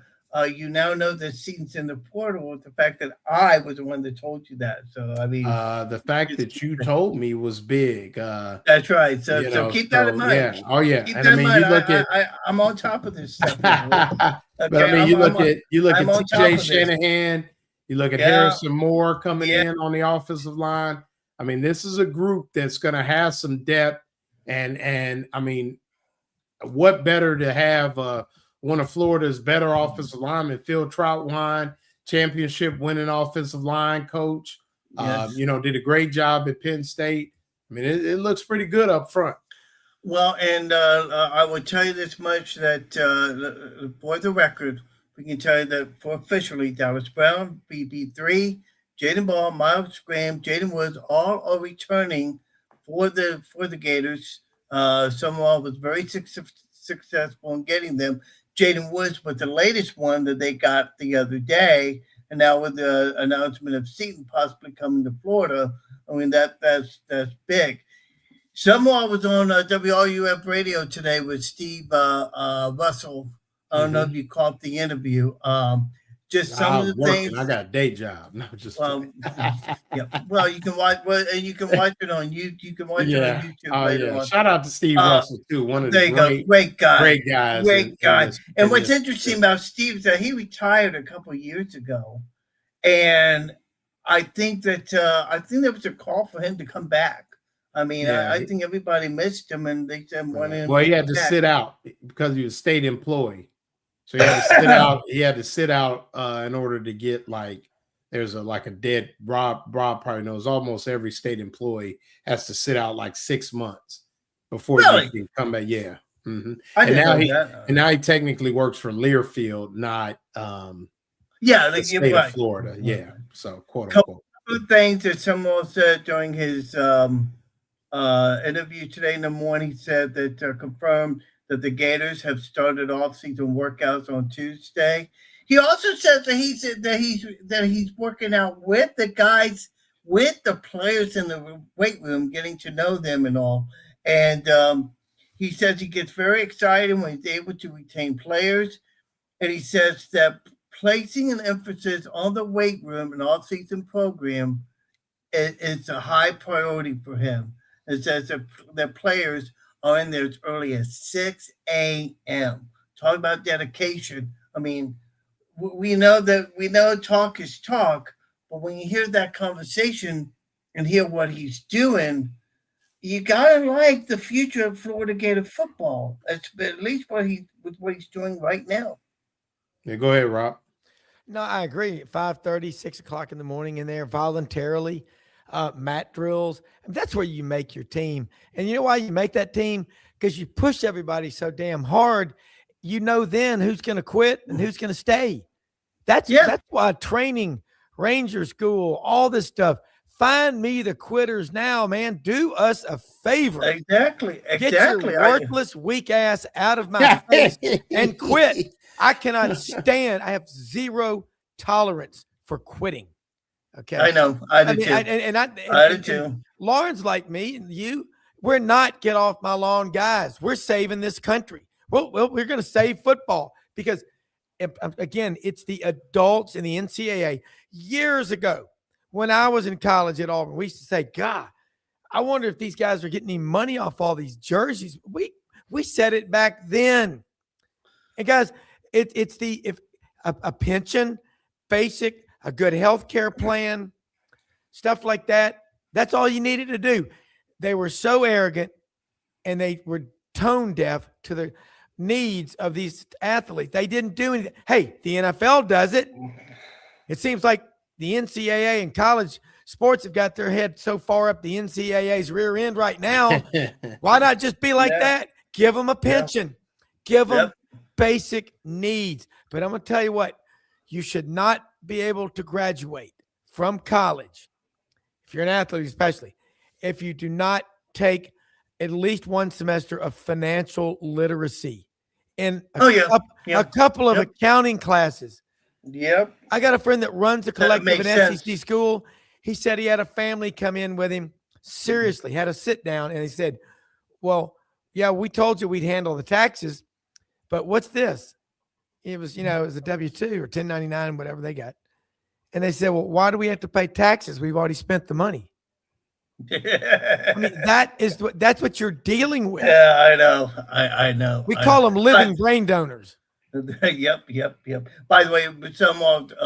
you now know that Seaton's in the portal, with the fact that I was the one that told you that. So the fact that you told me was big. That's right. So keep that in mind. Yeah. Oh yeah. Keep that in mind. I'm on top of this stuff. But you look at TJ Shanahan. You look at Harrison Moore coming in on the offensive line. This is a group that's going to have some depth. And what better to have one of Florida's better offensive linemen, Phil Troutwine, championship winning offensive line coach, did a great job at Penn State. It looks pretty good up front. Well, and I will tell you this much, that for the record, we can tell you that for officially, Dallas Brown, BB3, Jaden Ball, Miles Graham, Jaden Woods, all are returning for the Gators. Summerall was very successful in getting them. Jaden Woods was the latest one that they got the other day, and now with the announcement of Seaton possibly coming to Florida, that's big. Summerall was on WRUF radio today with Steve Russell. I don't know if you caught the interview. Just some of the things. I got a day job. No, just Well, you can watch. You can watch it on YouTube. You can watch it on YouTube later on. Shout out to Steve Russell too. One of the great guys. Great guys. And what's interesting about Steve is that he retired a couple of years ago, and I think that there was a call for him to come back. I think everybody missed him, and they said he had to sit out because he was a state employee. So he had to sit out. He had to sit out in order to get there's a dead Rob probably knows almost every state employee has to sit out 6 months before he can come back. Yeah. Mm-hmm. And now he technically works for Learfield, not the state of Florida. Yeah. So quote unquote. Two things that someone said during his interview today in the morning. He said that confirmed that the Gators have started off-season workouts on Tuesday. He also says that he's working out with the guys, with the players in the weight room, getting to know them and all. And he says he gets very excited when he's able to retain players. And he says that placing an emphasis on the weight room and off-season program is a high priority for him. It says that players are in there as early as 6 a.m. Talk about dedication. We know talk is talk, but when you hear that conversation and hear what he's doing, you gotta like the future of Florida Gator football. That's at least what he's doing right now. Yeah, go ahead, Rob. No, I agree. 5:30, 6 o'clock in the morning in there voluntarily. Mat drills. That's where you make your team. And you know why you make that team? Because you push everybody so damn hard. You know then who's going to quit and who's going to stay. That's why training, Ranger school, all this stuff. Find me the quitters now, man. Do us a favor. Exactly. Get your worthless, weak ass out of my face and quit. I cannot stand. I have zero tolerance for quitting. Okay, I know. I do too. I do too. Lauren's like me, and you. We're not get off my lawn guys. We're saving this country. Well, we're going to save football because, again, it's the adults in the NCAA. Years ago, when I was in college at Auburn, we used to say, God, I wonder if these guys are getting any money off all these jerseys. We said it back then. And guys, it's a pension, basic, a good health care plan, stuff like that. That's all you needed to do. They were so arrogant and they were tone deaf to the needs of these athletes. They didn't do anything. Hey, the NFL does it. It seems like the NCAA and college sports have got their head so far up the NCAA's rear end right now. Why not just be like that? Give them a pension. Give them basic needs. But I'm going to tell you what, you should not be able to graduate from college, if you're an athlete especially, if you do not take at least one semester of financial literacy and a couple of accounting classes. Yep. I got a friend that runs a collective in SEC school. He said he had a family come in with him, seriously, had a sit down, and he said, well, yeah, we told you we'd handle the taxes, but what's this? It was, it was a W-2 or 1099, whatever they got. And they said, well, why do we have to pay taxes? We've already spent the money. I mean, that's what you're dealing with. Yeah, I know. I know. We call them living brain donors. Yep. By the way,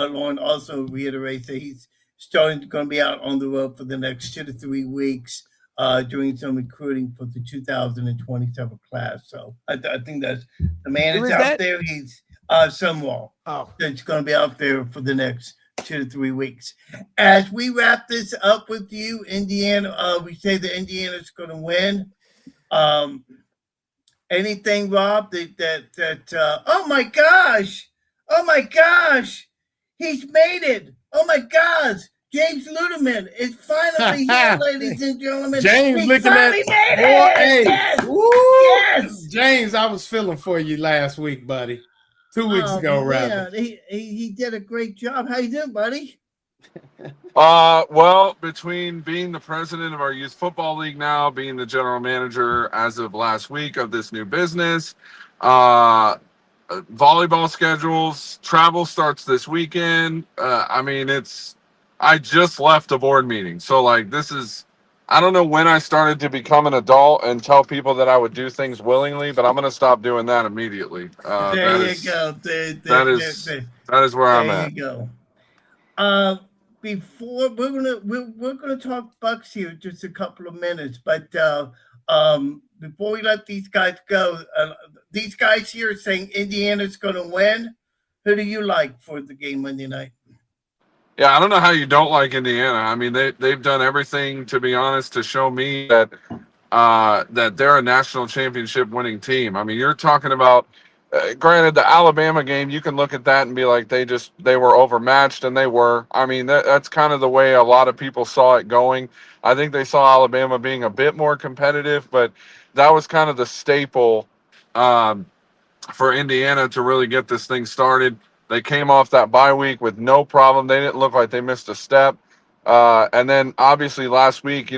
Lauren also reiterates that he's going to be out on the road for the next 2 to 3 weeks, doing some recruiting for the 2027 class. So I think that's the man is out there. He's Sunwall. Oh, it's going to be out there for the next 2 to 3 weeks. As we wrap this up with you, Indiana, we say that Indiana's going to win. Anything, Rob, oh my gosh, he's made it. Oh my gosh, James Ludeman is finally here, ladies and gentlemen. James, he looking finally at made it. Yes. James, I was feeling for you last week, buddy. 2 weeks ago, rather. He did a great job. How you doing, buddy? Well, between being the president of our youth football league now, being the general manager as of last week of this new business, volleyball schedules, travel starts this weekend. I just left a board meeting. So I don't know when I started to become an adult and tell people that I would do things willingly, but I'm going to stop doing that immediately. There you go. That is where I'm at. There you go. Before we're gonna talk Bucks here just a couple of minutes, but before we let these guys go, these guys here are saying Indiana's gonna win. Who do you like for the game Monday night? Yeah, I don't know how you don't like Indiana. I mean, they've done everything, to be honest, to show me that they're a national championship winning team. I mean, you're talking about. Granted, the Alabama game, you can look at that and be like, they were overmatched, and they were. I mean, that's kind of the way a lot of people saw it going. I think they saw Alabama being a bit more competitive, but that was kind of the staple for Indiana to really get this thing started. They came off that bye week with no problem. They didn't look like they missed a step. And then, obviously, last week,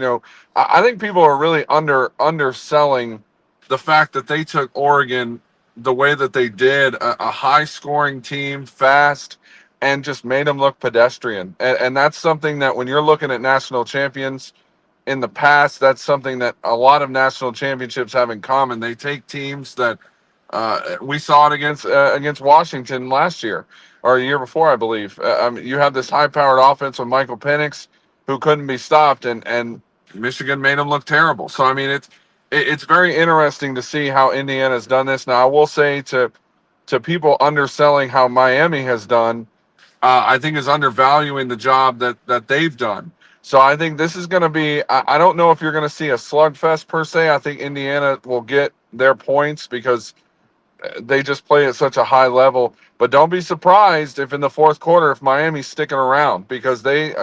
I think people are really underselling the fact that they took Oregon the way that they did, a high-scoring team, fast, and just made them look pedestrian. And that's something that when you're looking at national champions in the past, that's something that a lot of national championships have in common. They take teams that we saw it against Washington last year or a year before, I believe. You have this high-powered offense with Michael Penix who couldn't be stopped, and Michigan made them look terrible. So, I mean, it's very interesting to see how Indiana's done this. Now, I will say to people underselling how Miami has done, I think is undervaluing the job that they've done. So I think this is going to be, I don't know if you're going to see a slugfest per se. I think Indiana will get their points because they just play at such a high level. But don't be surprised if in the fourth quarter, if Miami's sticking around, because they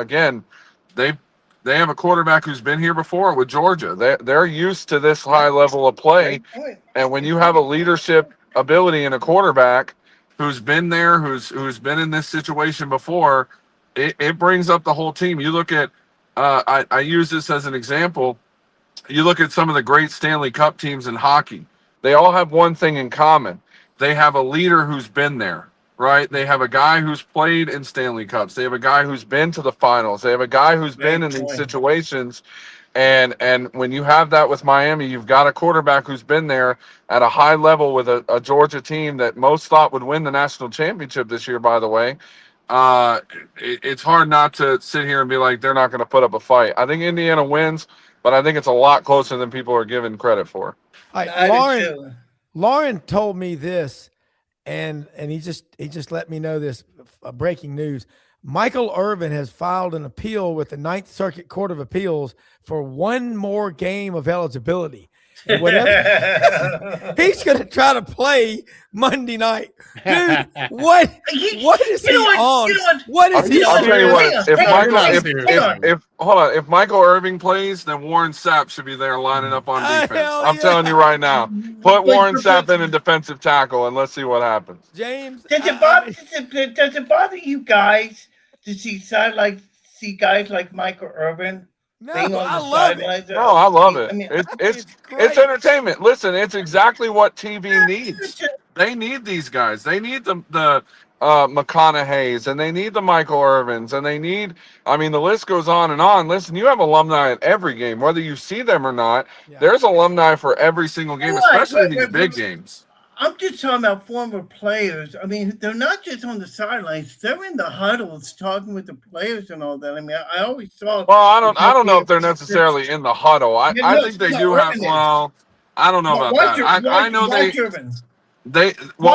have a quarterback who's been here before with Georgia. They're used to this high level of play. And when you have a leadership ability in a quarterback, who's been there, who's been in this situation before, it brings up the whole team. You look at, I use this as an example. You look at some of the great Stanley Cup teams in hockey. They all have one thing in common. They have a leader who's been there, right? They have a guy who's played in Stanley Cups. They have a guy who's been to the finals. They have a guy who's been in these situations. And when you have that with Miami, you've got a quarterback who's been there at a high level with a Georgia team that most thought would win the national championship this year, by the way. It's hard not to sit here and be like, they're not going to put up a fight. I think Indiana wins, but I think it's a lot closer than people are giving credit for. All right, Lauren told me this, and he just let me know this breaking news. Michael Irvin has filed an appeal with the Ninth Circuit Court of Appeals for one more game of eligibility. And whatever, he's going to try to play Monday night. Dude, what is he on? What is he on? I'll tell you what, if Michael Irving plays, then Warren Sapp should be there lining up on defense. I'm telling you right now. Put Warren Sapp in defensive tackle and let's see what happens. James, does it bother you guys to see guys like Michael Irvin? No, I love it. No, I love it. I mean, it's entertainment. Listen, it's exactly what TV needs. They need these guys. They need the McConaughey's, and they need the Michael Irvins, and they need. I mean, the list goes on and on. Listen, you have alumni at every game, whether you see them or not. Yeah. There's alumni for every single game, especially in these big games. I'm just talking about former players. I mean, they're not just on the sidelines; they're in the huddles, talking with the players and all that. I mean, I always thought. Well, I don't know if they're necessarily in the huddle. I think they do have. Well, I don't know about that. I know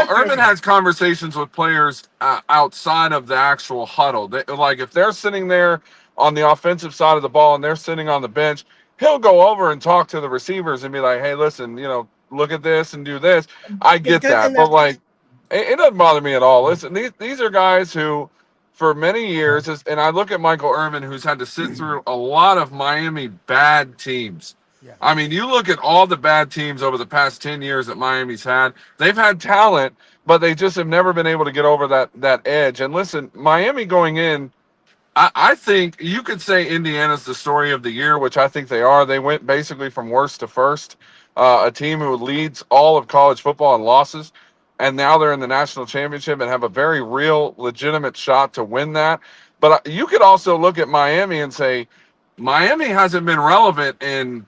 Irvin has conversations with players outside of the actual huddle. Like if they're sitting there on the offensive side of the ball and they're sitting on the bench, he'll go over and talk to the receivers and be like, "Hey, listen, look at this and do this." I get that, but like, it doesn't bother me at all. Listen, these are guys who, for many years, and I look at Michael Irvin, who's had to sit through a lot of Miami bad teams. Yeah. I mean, you look at all the bad teams over the past 10 years that Miami's had. They've had talent, but they just have never been able to get over that edge. And listen, Miami going in, I think you could say Indiana's the story of the year, which I think they are. They went basically from worst to first. A team who leads all of college football in losses, and now they're in the national championship and have a very real, legitimate shot to win that. But you could also look at Miami and say, Miami hasn't been relevant in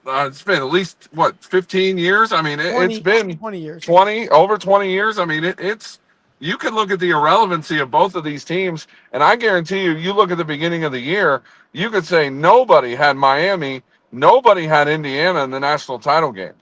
it's been at least, 15 years? I mean, it's been 20 years. Over 20 years. I mean, it's you can look at the irrelevancy of both of these teams, and I guarantee you look at the beginning of the year, you could say nobody had Miami. Nobody had Indiana in the national title game.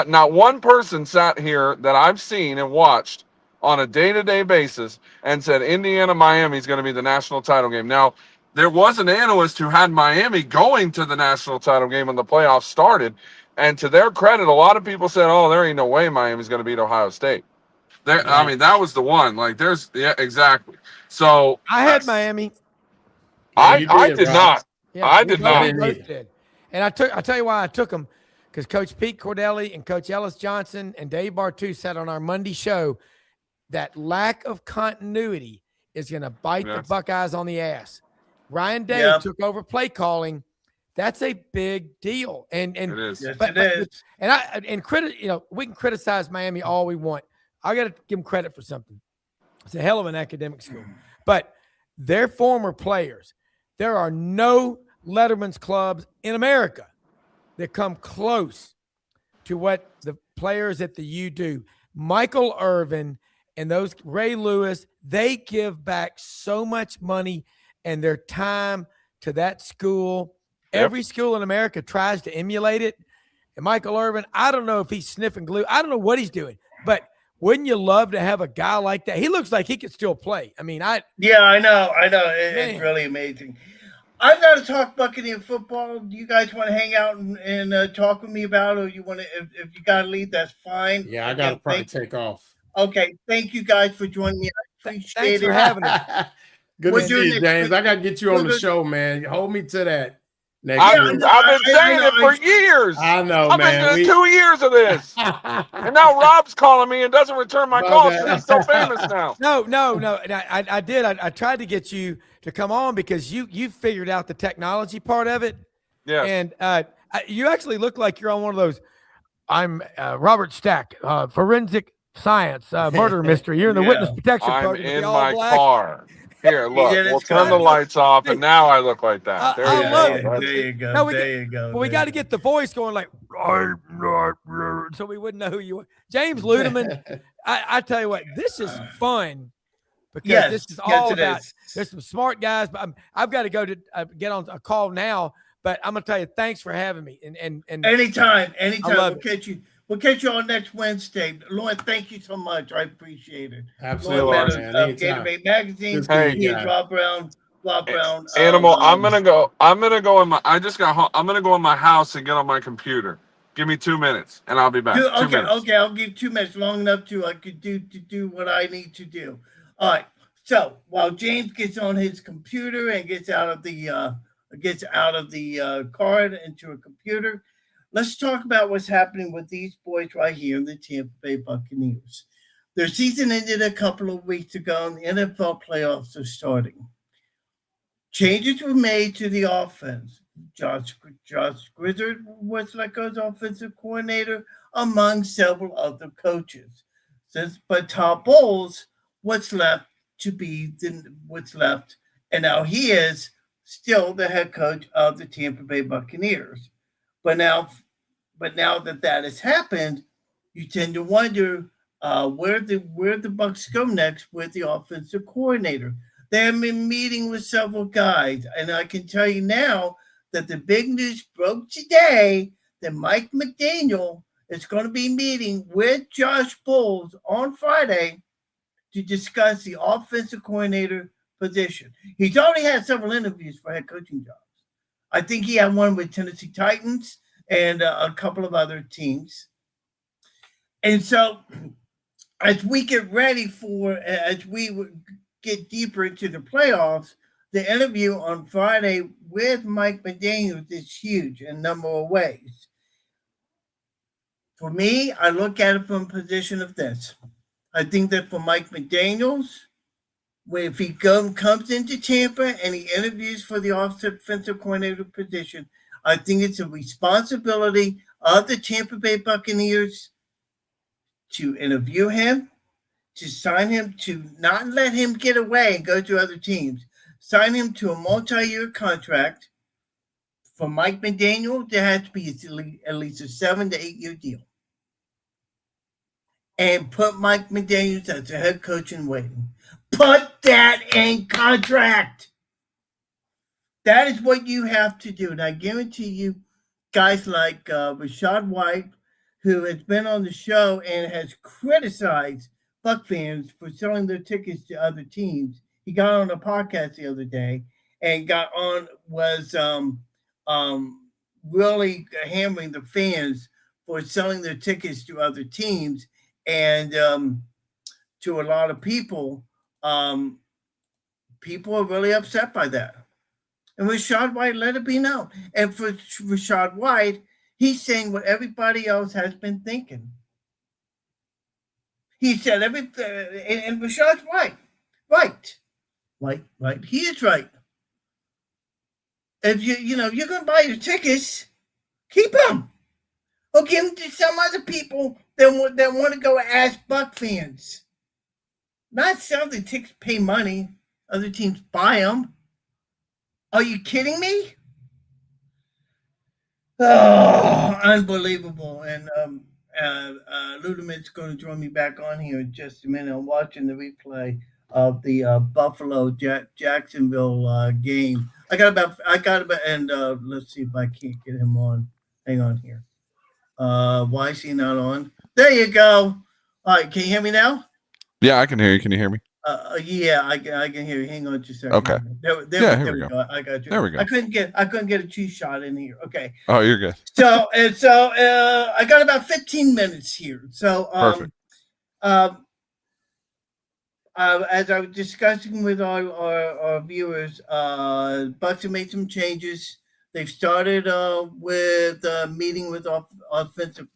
Not one person sat here that I've seen and watched on a day-to-day basis and said Indiana-Miami is going to be the national title game. Now, there was an analyst who had Miami going to the national title game when the playoffs started, and to their credit, a lot of people said, "Oh, there ain't no way Miami's going to beat Ohio State." I mean, that was the one. Like, exactly. So I had Miami. I did not. Yeah, I did not. And I'll tell you why I took them, because Coach Pete Cordelli and Coach Ellis Johnson and Dave Bartu said on our Monday show that lack of continuity is going to bite the Buckeyes on the ass. Ryan Day took over play calling. That's a big deal. And it is. Yes, it is. And we can criticize Miami all we want. I got to give them credit for something. It's a hell of an academic school. But they're former players. There are no Letterman's clubs in America that come close to what the players at the U do. Michael Irvin and those Ray Lewis, they give back so much money and their time to that school. Yep. Every school in America tries to emulate it. And Michael Irvin, I don't know if he's sniffing glue. I don't know what he's doing, but wouldn't you love to have a guy like that? He looks like he could still play. I mean, I know. It's really amazing. I've got to talk Buccaneer football. Do you guys want to hang out and talk with me about it, or you want to? If you got to leave, that's fine. Yeah, I got to probably take off. Okay, thank you guys for joining me. I appreciate Thanks for having us. Good to see you, James. I got to get you on the show, man. Hold me to that. next I've week. been saying it for years. I know, I've man. been doing 2 years of this. And now Rob's calling me and doesn't return my calls because he's so famous now. No. And I did. I tried to get you to come on because you figured out the technology part of it. Yes. And you actually look like you're on one of those. I'm Robert Stack, forensic science, murder mystery. You're in the witness protection I'm program. in all my black. car. Here, look. did it, We'll turn the Scott. lights off, and now I look like that. There I you love go. it. That's- There you go. No, There you go. But we got to get the voice going like, so we wouldn't know who you were. James Ludeman, I tell you what, this is fun because this is all about. There's some smart guys, but I've got to go to get on a call now. But I'm gonna tell you, thanks for having me. And anytime. We'll catch you on next Wednesday. Lauren, thank you so much. I appreciate it. Absolutely, Lauren man. Meadows, Gatorade Magazine. Hey, He is Rob Brown. Animal, I'm gonna go in my. I just got home. I'm gonna go in my house and get on my computer. Give me 2 minutes, and I'll be back. 2 minutes. Okay. I'll give 2 minutes, long enough to do what I need to do. All right. So while James gets on his computer and gets out of the car and into a computer, let's talk about what's happening with these boys right here in the Tampa Bay Buccaneers. Their season ended a couple of weeks ago, and the NFL playoffs are starting. Changes were made to the offense. Josh Grizzard was let go as offensive coordinator, among several other coaches. But Todd Bowles, what's left, and now he is still the head coach of the Tampa Bay Buccaneers. But now that has happened, you tend to wonder where the Bucs go next with the offensive coordinator. They have been meeting with several guys, and I can tell you now that the big news broke today that Mike McDaniel is going to be meeting with Josh Bowles on Friday to discuss the offensive coordinator position. He's already had several interviews for head coaching jobs. I think he had one with Tennessee Titans and a couple of other teams. And so as we get deeper into the playoffs, the interview on Friday with Mike McDaniels is huge in a number of ways. For me, I look at it from a position of this. I think that for Mike McDaniels, if he comes into Tampa and he interviews for the offensive coordinator position, I think it's a responsibility of the Tampa Bay Buccaneers to interview him, to sign him, to not let him get away and go to other teams. Sign him to a multi-year contract. For Mike McDaniel, there has to be at least a 7 to 8 year deal. And put Mike McDaniels as the head coach in waiting. Put that in contract. That is what you have to do. And I guarantee you, guys like Rashad White, who has been on the show and has criticized Buck fans for selling their tickets to other teams. He got on a podcast the other day and was really hammering the fans for selling their tickets to other teams. And to a lot of people, people are really upset by that. And Rashad White let it be known. And for Rashad White, he's saying what everybody else has been thinking. He said everything, and Rashad's right. He is right. If you're going to buy your tickets, keep them. Or give them to some other people that want to go ask Buck fans. Not sell the tickets, pay money. Other teams buy them. Are you kidding me? Oh, unbelievable. And Ludeman's going to join me back on here in just a minute. I'm watching the replay of the Buffalo Jacksonville game. I got about, and let's see if I can't get him on. Hang on here. Why is he not on? There you go. All right, can you hear me now? Yeah, I can hear you. Can you hear me? Yeah, I can hear you. Hang on just a second. Okay. There we go. I got you. There we go. I couldn't get a cheese shot in here. Okay. Oh, you're good. So I got about 15 minutes here. So Perfect. as I was discussing with our viewers, Bucks have made some changes They've started with meeting with offensive.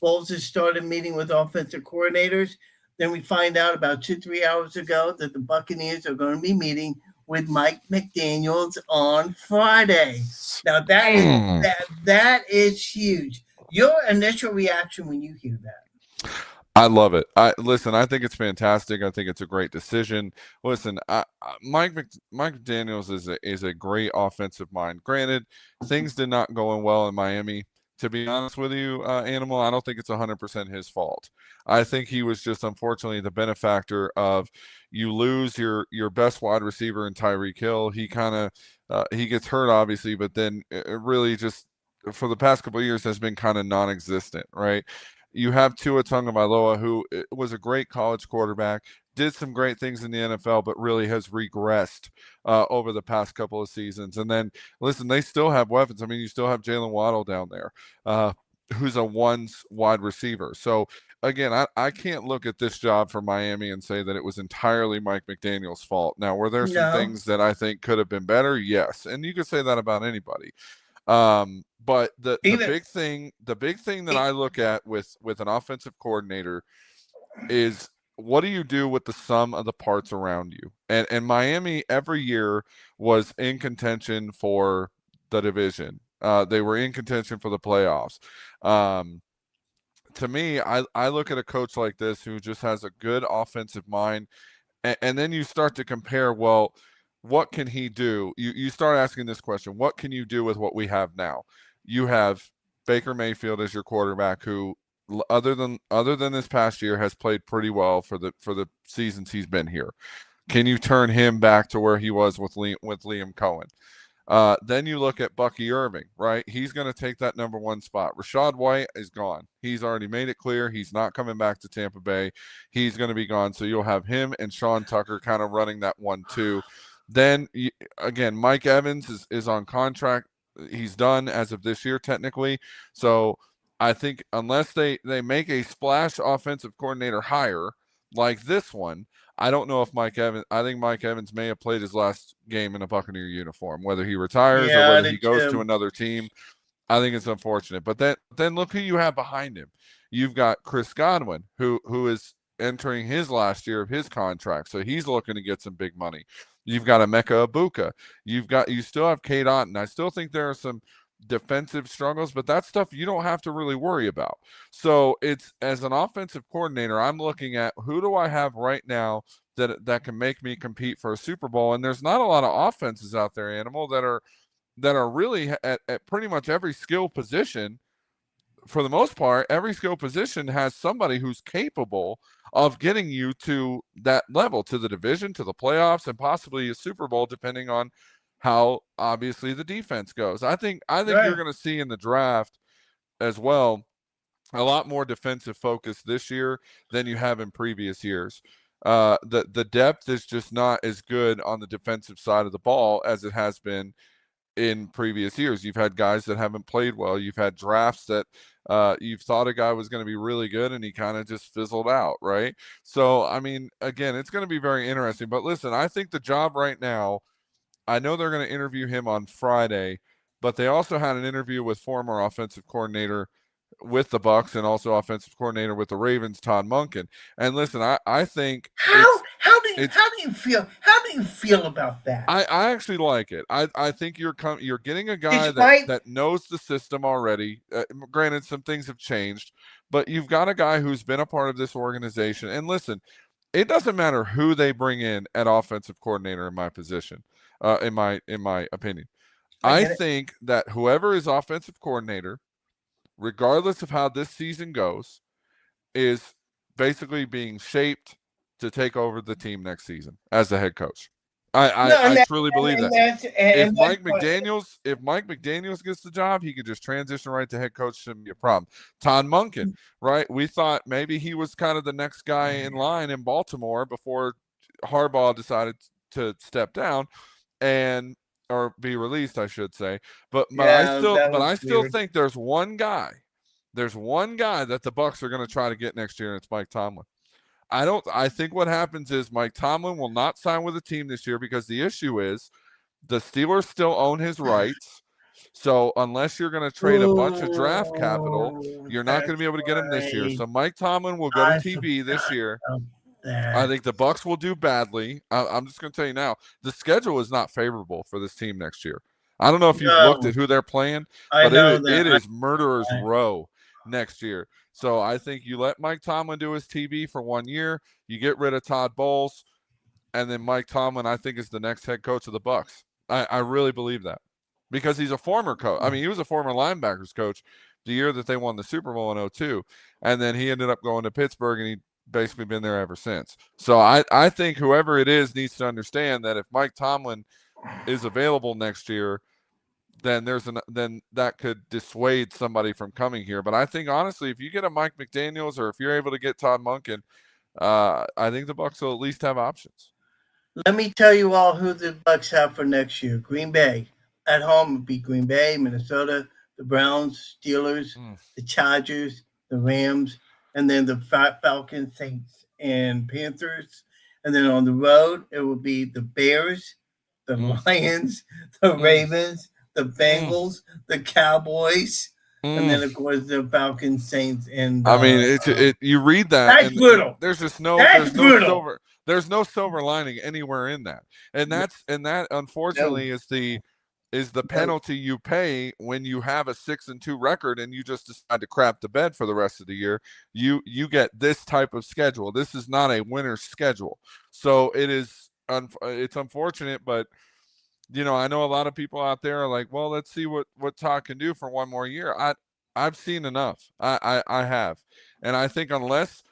Bowles has started meeting with offensive coordinators. Then we find out about 2-3 hours ago that the Buccaneers are going to be meeting with Mike McDaniels on Friday. Now that is huge. Your initial reaction when you hear that? I love it. I think it's fantastic. I think it's a great decision. Listen, Mike McDaniels is a great offensive mind. Granted, things did not go well in Miami. To be honest with you, Animal, I don't think it's 100% his fault. I think he was just unfortunately the benefactor of you lose your best wide receiver in Tyreek Hill. He kind of he gets hurt obviously, but then it really just for the past couple of years has been kind of non-existent, right? You have Tua Tagovailoa, who was a great college quarterback, did some great things in the NFL, but really has regressed over the past couple of seasons. And then, listen, they still have weapons. I mean, you still have Jalen Waddle down there, who's a wide receiver. So, again, I can't look at this job for Miami and say that it was entirely Mike McDaniel's fault. Now, were there some things that I think could have been better? Yes. And you could say that about anybody. But the big thing that I look at with an offensive coordinator is what do you do with the sum of the parts around you? And Miami every year was in contention for the division. They were in contention for the playoffs. To me, I look at a coach like this who just has a good offensive mind, and then you start to compare, well, what can he do? You start asking this question, what can you do with what we have now? You have Baker Mayfield as your quarterback, who other than this past year has played pretty well for the seasons he's been here. Can you turn him back to where he was with Liam Cohen? Then you look at Bucky Irving, right? He's going to take that number one spot. Rachaad White is gone. He's already made it clear he's not coming back to Tampa Bay. He's going to be gone. So you'll have him and Sean Tucker kind of running that 1-2. Then, again, Mike Evans is on contract. He's done as of this year, technically. So I think unless they make a splash offensive coordinator hire like this one, I don't know if I think Mike Evans may have played his last game in a Buccaneer uniform, whether he retires or whether he goes to another team. I think it's unfortunate. But then look who you have behind him. You've got Chris Godwin, who is entering his last year of his contract. So he's looking to get some big money. You've got Emeka Egbuka. You still have Cade Otton. I still think there are some defensive struggles, but that's stuff you don't have to really worry about. So it's, as an offensive coordinator, I'm looking at who do I have right now that can make me compete for a Super Bowl. And there's not a lot of offenses out there, Animal, that are really at pretty much every skill position. For the most part, every skill position has somebody who's capable of getting you to that level, to the division, to the playoffs, and possibly a Super Bowl, depending on how obviously the defense goes. I think you're going to see in the draft as well a lot more defensive focus this year than you have in previous years. The depth is just not as good on the defensive side of the ball as it has been in previous years. You've had guys that haven't played well. You've had drafts that you've thought a guy was going to be really good and he kind of just fizzled out, right? So, I mean, again, it's going to be very interesting. But listen, I think the job right now, I know they're going to interview him on Friday, but they also had an interview with former offensive coordinator with the Bucs and also offensive coordinator with the Ravens, Todd Monken. And listen, I think how do you feel about that? I actually like it. I think you're getting a guy that knows the system already. Granted, some things have changed, but you've got a guy who's been a part of this organization. And listen, it doesn't matter who they bring in at offensive coordinator in my position, in my opinion. I think that whoever is offensive coordinator, regardless of how this season goes, is basically being shaped to take over the team next season as the head coach. I truly believe that. If Mike McDaniels gets the job, he could just transition right to head coach. Shouldn't be a problem. Todd Monken, right? We thought maybe he was kind of the next guy in line in Baltimore before Harbaugh decided to step down or be released, I should say. But I still think there's one guy that the Bucs are going to try to get next year, and it's Mike Tomlin. I think what happens is Mike Tomlin will not sign with the team this year because the issue is the Steelers still own his rights. So unless you're going to trade a bunch of draft capital, Ooh, you're not going to that's be able to get him this year. right. So Mike Tomlin will go to I TB this forgot year. about I that. think the Bucks will do badly. I'm just going to tell you now, the schedule is not favorable for this team next year. I don't know if you've looked No, at who they're playing, I but know it that. is murderer's I, row next year. So I think you let Mike Tomlin do his TB for 1 year. You get rid of Todd Bowles, and then Mike Tomlin, I think, is the next head coach of the Bucks. I really believe that because he's a former coach. I mean, he was a former linebackers coach the year that they won the Super Bowl in 02, and then he ended up going to Pittsburgh, and he basically been there ever since. So I think whoever it is needs to understand that if Mike Tomlin is available next year, then then that could dissuade somebody from coming here. But I think honestly, if you get a Mike McDaniels or if you're able to get Todd Monken, I think the Bucks will at least have options. Let me tell you all who the Bucks have for next year. Green Bay at home would be Green Bay, Minnesota, the Browns, Steelers, the Chargers, the Rams, and then the Falcons, Saints, and Panthers. And then on the road, it will be the Bears, the Lions, the Ravens, the Bengals, the Cowboys, and then of course the Falcons, Saints, and I mean, you read that, that's and brutal. there's just That's brutal. there's no silver lining anywhere in that, and that unfortunately is the penalty you pay when you have a 6-2 record and you just decide to crap the bed for the rest of the year. You get this type of schedule. This is not a winner's schedule, so it's unfortunate, but. I know a lot of people out there are like, well, let's see what Todd can do for one more year. I've seen enough. I have. And I think unless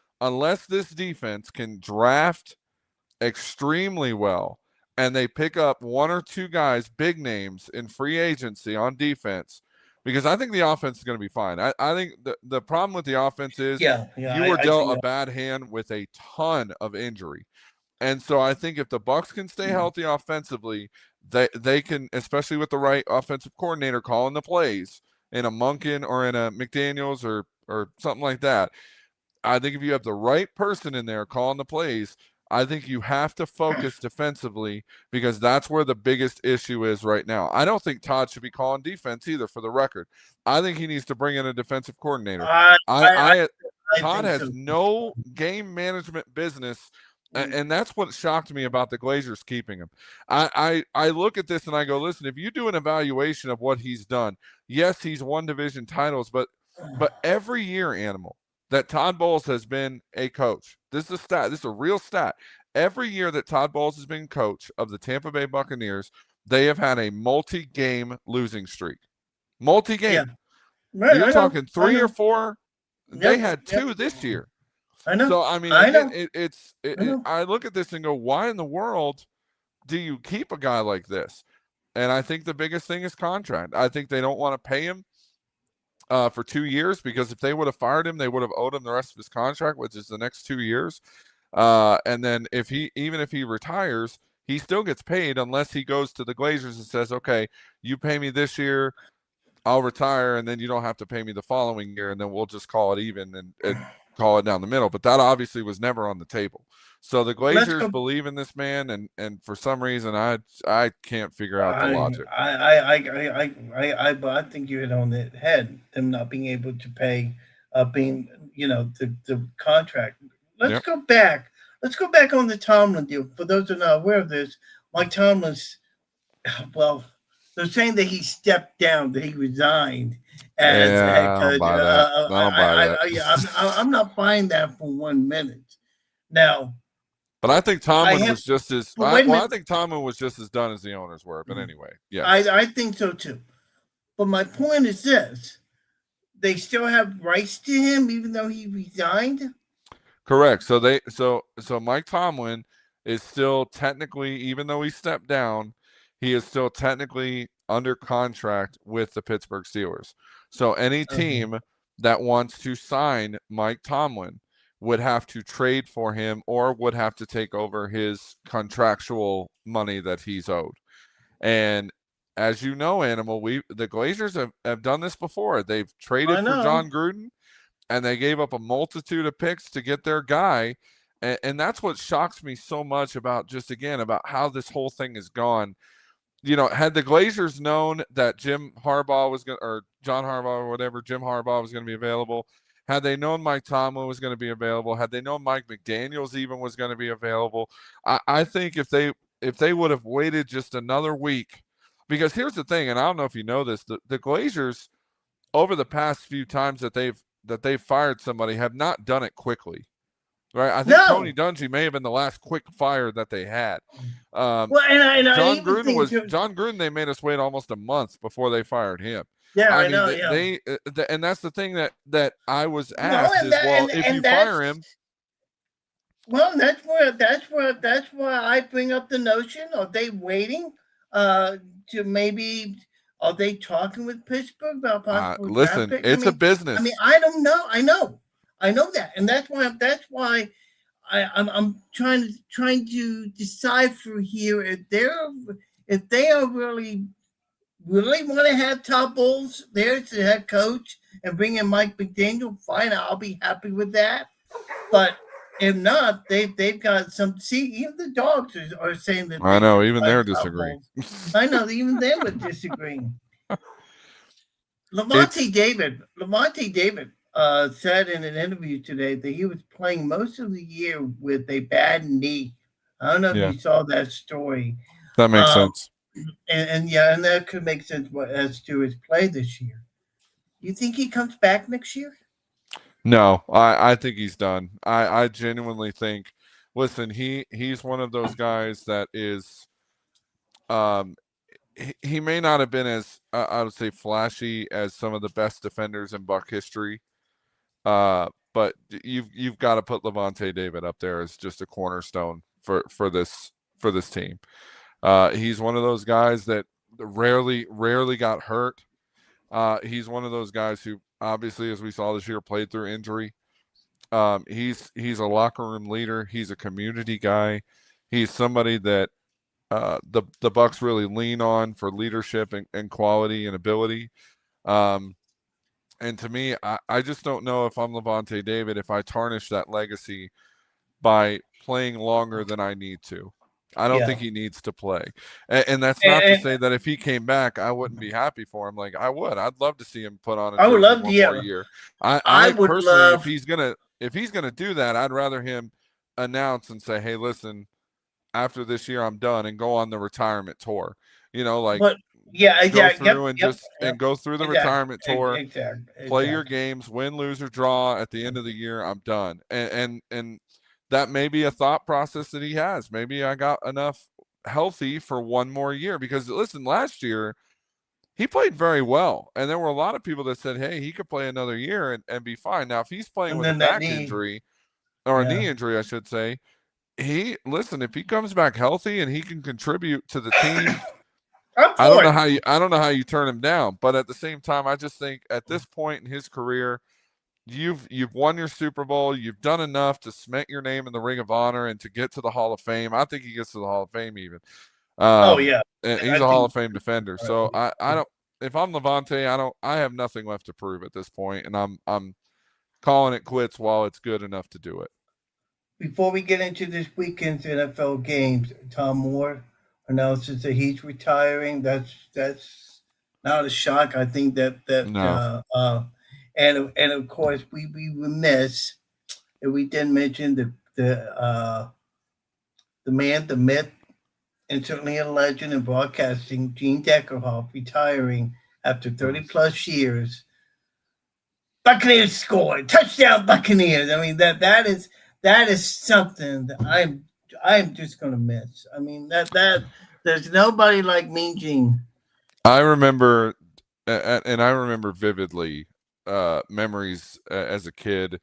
this defense can draft extremely well and they pick up one or two guys, big names in free agency on defense, because I think the offense is going to be fine. I think the problem with the offense is you were dealt a bad hand with a ton of injury. And so I think if the Bucks can stay healthy offensively, they can, especially with the right offensive coordinator calling the plays in a Monken or in a McDaniels or something like that. I think if you have the right person in there calling the plays, I think you have to focus defensively because that's where the biggest issue is right now. I don't think Todd should be calling defense either, for the record. I think he needs to bring in a defensive coordinator. Todd has no game management business. And that's what shocked me about the Glazers keeping him. I look at this and I go, listen, if you do an evaluation of what he's done, yes, he's won division titles, but every year, Animal, that Todd Bowles has been a coach. This is a stat. This is a real stat. Every year that Todd Bowles has been coach of the Tampa Bay Buccaneers, they have had a multi-game losing streak. Multi-game. Yeah. You're talking 3 or 4. They had 2 this year. I know. So I mean, I look at this and go, why in the world do you keep a guy like this? And I think the biggest thing is contract. I think they don't want to pay him for 2 years because if they would have fired him, they would have owed him the rest of his contract, which is the next 2 years. And then even if he retires, he still gets paid unless he goes to the Glazers and says, okay, you pay me this year, I'll retire, and then you don't have to pay me the following year, and then we'll just call it even and call it down the middle. But that obviously was never on the table. So the Glazers believe in this man, and for some reason I can't figure out the logic. I think you hit on the head. Them not being able to pay, the contract. Let's go back. Let's go back on the Tomlin deal. For those who are not aware of this, Mike Tomlin's, well, they're saying that he stepped down, that he resigned as head coach. I'm not buying that for 1 minute. Now, but I think Tomlin was just as I think Tomlin was just as done as the owners were. But anyway, yeah, I think so too. But my point is this: they still have rights to him, even though he resigned. Correct. So Mike Tomlin is still technically, even though he stepped down, he is still technically under contract with the Pittsburgh Steelers. So any team that wants to sign Mike Tomlin would have to trade for him or would have to take over his contractual money that he's owed. And as you know, Animal, the Glazers have done this before. They've traded for John Gruden, and they gave up a multitude of picks to get their guy. And that's what shocks me so much about how this whole thing has gone. had the Glazers known that Jim Harbaugh was going to, or John Harbaugh or whatever, Jim Harbaugh was going to be available, had they known Mike Tomlin was going to be available, had they known Mike McDaniels even was going to be available, I think if they would have waited just another week, because here's the thing, and I don't know if you know this, the Glazers over the past few times that they've fired somebody have not done it quickly. Right, I think Tony Dungy may have been the last quick fire that they had. Well, and I John even Gruden think John Gruden. They made us wait almost a month before they fired him. Yeah, I mean, know. and that's the thing that I was Well, asked is, well, if you fire him, well, that's why I bring up the notion: are they waiting to maybe? Are they talking with Pittsburgh about possible draft listen, pick? it's a business. I mean, I don't know. I know that, and that's why I'm trying to decipher here if they are really want to have Todd Bowles there as the head coach and bring in Mike McDaniel. Fine, I'll be happy with that. But if not, they've got some. See, even the dogs are saying that. I know, even they're disagreeing. I know, even they were disagreeing. Lavonte David said in an interview today that he was playing most of the year with a bad knee. I don't know if you saw that story. That makes sense. And that could make sense as to his play this year. You think he comes back next year? No, I think he's done. I genuinely think. Listen, he's one of those guys that is, he may not have been as I would say flashy as some of the best defenders in Buck history, but you've got to put Lavonte David up there as just a cornerstone for this team. He's one of those guys that rarely got hurt. He's one of those guys who obviously, as we saw this year, played through injury. He's a locker room leader. He's a community guy. He's somebody that the Bucks really lean on for leadership and quality and ability. And to me, I just don't know if I'm Lavonte David if I tarnish that legacy by playing longer than I need to. I don't think he needs to play. And that's not to say that if he came back, I wouldn't be happy for him. Like I would. I'd love to see him put on I would love one more year. I would personally love, if he's gonna do that, I'd rather him announce and say, hey, listen, after this year I'm done, and go on the retirement tour. Go through and go through the retirement tour, play your games, win, lose, or draw. At the end of the year, I'm done. And that may be a thought process that he has. Maybe I got enough healthy for one more year, because listen, last year he played very well. And there were a lot of people that said, hey, he could play another year and be fine. Now, if he's playing with a back injury or a knee injury, I should say, if he comes back healthy and he can contribute to the team, I don't know how you turn him down. But at the same time, I just think at this point in his career, you've won your Super Bowl. You've done enough to cement your name in the Ring of Honor and to get to the Hall of Fame. I think he gets to the Hall of Fame even. And he's a Hall of Fame defender. So I don't. If I'm Lavonte, I have nothing left to prove at this point, and I'm calling it quits while it's good enough to do it. Before we get into this weekend's NFL games, Tom Moore announces that he's retiring. That's not a shock. I think that no. And of course we remiss if we didn't mention the man, the myth, and certainly a legend in broadcasting, Gene Deckerhoff, retiring after 30 plus years. Buccaneers scored, touchdown Buccaneers. I mean that is something that I'm just gonna miss. I mean that there's nobody like Mean Gene. I remember vividly memories as a kid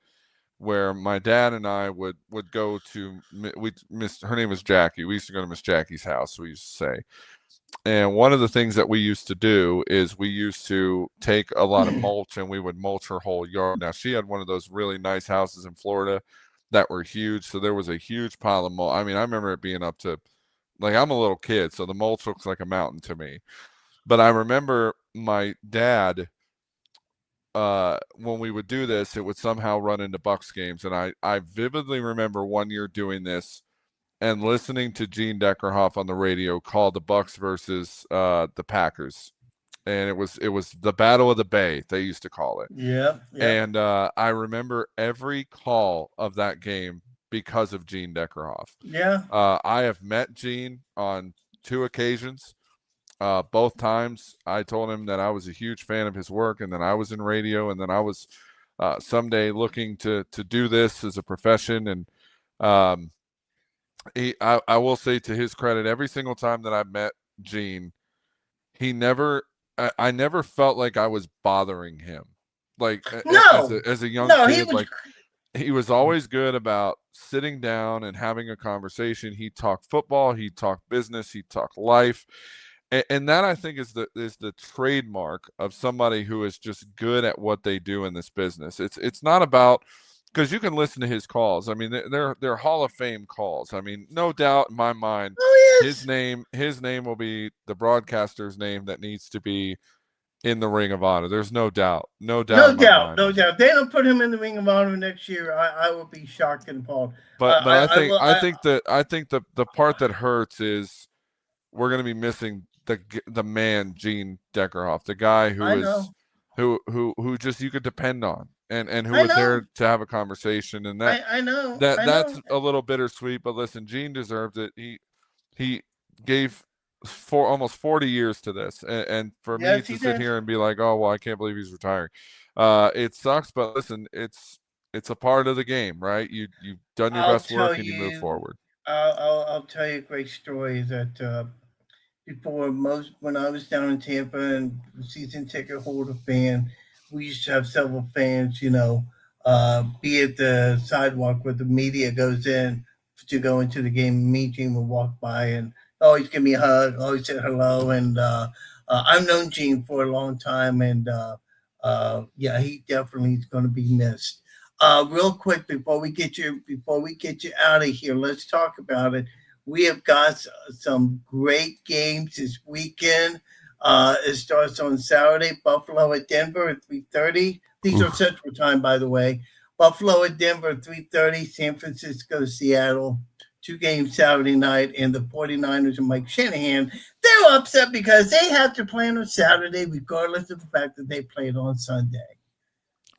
where my dad and I would go to her name was Jackie. We used to go to Miss Jackie's house, we used to say. And one of the things that we used to do is we used to take a lot of mulch and we would mulch her whole yard. Now, she had one of those really nice houses in Florida that were huge. So there was a huge pile of mulch. I mean, I remember it being up to, like, I'm a little kid, so the mulch looks like a mountain to me. But I remember my dad, when we would do this, it would somehow run into Bucks games. And I vividly remember one year doing this and listening to Gene Deckerhoff on the radio call the Bucks versus the Packers. And it was the Battle of the Bay, they used to call it. Yeah. And I remember every call of that game because of Gene Deckerhoff. Yeah. I have met Gene on 2 occasions. Both times I told him that I was a huge fan of his work, and that I was in radio, and that I was someday looking to do this as a profession. And I will say, to his credit, every single time that I met Gene, I never felt like I was bothering him. Like No. as a young he kid, was, like he was always good about sitting down and having a conversation. He talked football, he talked business, he talked life. And that, I think, is the trademark of somebody who is just good at what they do in this business. It's not about, because you can listen to his calls. I mean, they're Hall of Fame calls. I mean, no doubt in my mind, his name will be the broadcaster's name that needs to be in the Ring of Honor. There's no doubt. No doubt. No doubt. They don't put him in the Ring of Honor next year, I will be shocked and appalled. But I think the part that hurts is we're going to be missing the man Gene Deckerhoff, the guy who just you could depend on, and who was there to have a conversation. And that's a little bittersweet. But listen, Gene deserved it. He gave almost 40 years to this, and for me to sit here and be like, oh well, I can't believe he's retiring, it sucks. But listen, it's a part of the game, right? You've done your best work, and you move forward. I'll tell you a great story that when I was down in Tampa and season ticket holder fan, we used to have several fans, be at the sidewalk where the media goes in to go into the game. Me and Gene would walk by and always give me a hug, always say hello. And I've known Gene for a long time, and he definitely is going to be missed. Real quick, before we get you out of here, let's talk about it. We have got some great games this weekend. It starts on Saturday, Buffalo at Denver at 3:30. These are Central Time, by the way. Buffalo at Denver at 3:30. San Francisco, Seattle. 2 games Saturday night. And the 49ers and Mike Shanahan, they're upset because they have to play on Saturday, regardless of the fact that they played on Sunday.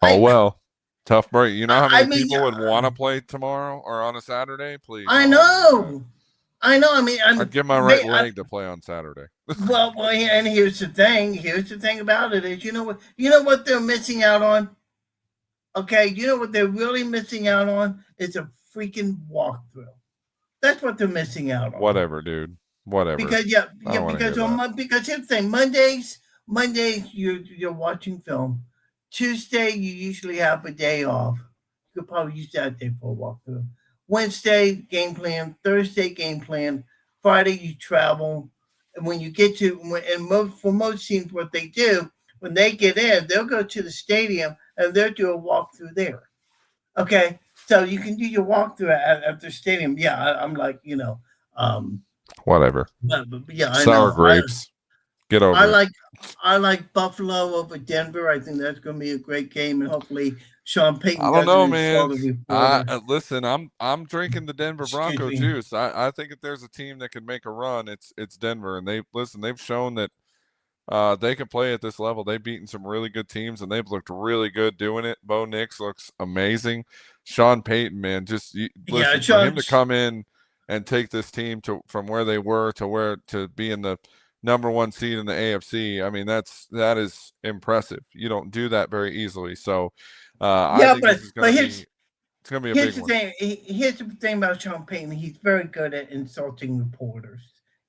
Oh, well. Tough break. You know how many people would want to play tomorrow or on a Saturday? Please. I know. I mean, I'd give my right leg to play on Saturday. well, and here's the thing. Here's the thing about it is, you know what they're missing out on? Okay, you know what they're really missing out on? It's a freaking walkthrough. That's what they're missing out on. Whatever, dude. Whatever. Because because here's the thing. Mondays you're watching film. Tuesday you usually have a day off. You could probably use that day for a walkthrough. Wednesday, game plan. Thursday, game plan. Friday, you travel. And when you get for most teams, what they do, when they get in, they'll go to the stadium and they'll do a walkthrough there. Okay? So you can do your walkthrough at the stadium. Yeah, I'm like, whatever. But yeah, I Sour know. grapes. Get over it. I like Buffalo over Denver. I think that's going to be a great game, and hopefully Sean Payton. I don't know, man. Listen, I'm drinking the Denver Bronco juice. I think if there's a team that can make a run, it's Denver. And they've shown that they can play at this level. They've beaten some really good teams, and they've looked really good doing it. Bo Nix looks amazing. Sean Payton, man, for him to come in and take this team from where they were to be in the number 1 seed in the AFC. I mean, that is impressive. You don't do that very easily. So, I think this is going to be a big one. Here's the thing about Sean Payton. He's very good at insulting reporters.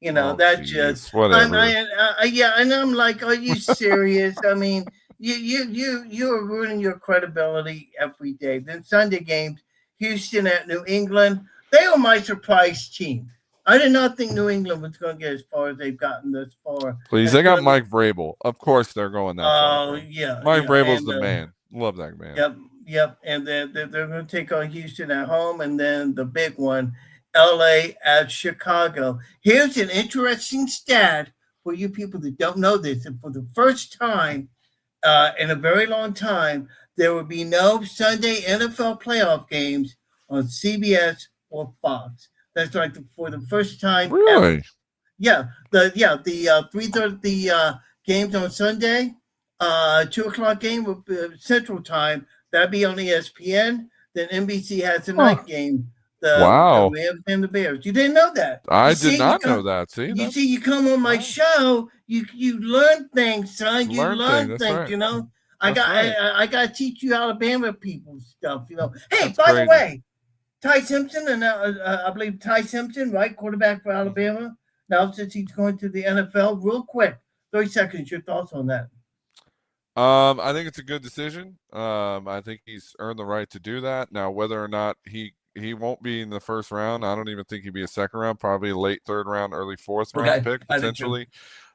Whatever. And I'm like, are you serious? I mean, you are ruining your credibility every day. Then Sunday games, Houston at New England. They were my surprise team. I did not think New England was going to get as far as they've gotten this far. Please, they got Mike Vrabel. Of course, they're going that far. Oh, yeah. Mike Vrabel's the man. Love that man. Yep. And they're going to take on Houston at home, and then the big one, LA at Chicago. Here's an interesting stat for you people that don't know this. And for the first time in a very long time, there will be no Sunday NFL playoff games on CBS or Fox. That's like for the first time ever. Really? Yeah, the 3:30 games on Sunday, 2 o'clock game with Central Time. That'd be on ESPN. Then NBC has the night game. The Wow. Rams and the Bears. You didn't know that. I You did see, not know that. See, you that's see, you come on my wow. show, you learn things, son. You Learn learn things, that's things. right. You know, I That's got right. I got to teach you Alabama people stuff. You know. Hey, That's by the crazy. way, Ty Simpson and I believe Ty Simpson, right, quarterback for Alabama. Now since he's going to the NFL, real quick, 30 seconds. Your thoughts on that? I think it's a good decision. I think he's earned the right to do that. Now, whether or not he won't be in the first round, I don't even think he'd be a second round, probably a late third round, early fourth round pick I think so. potentially.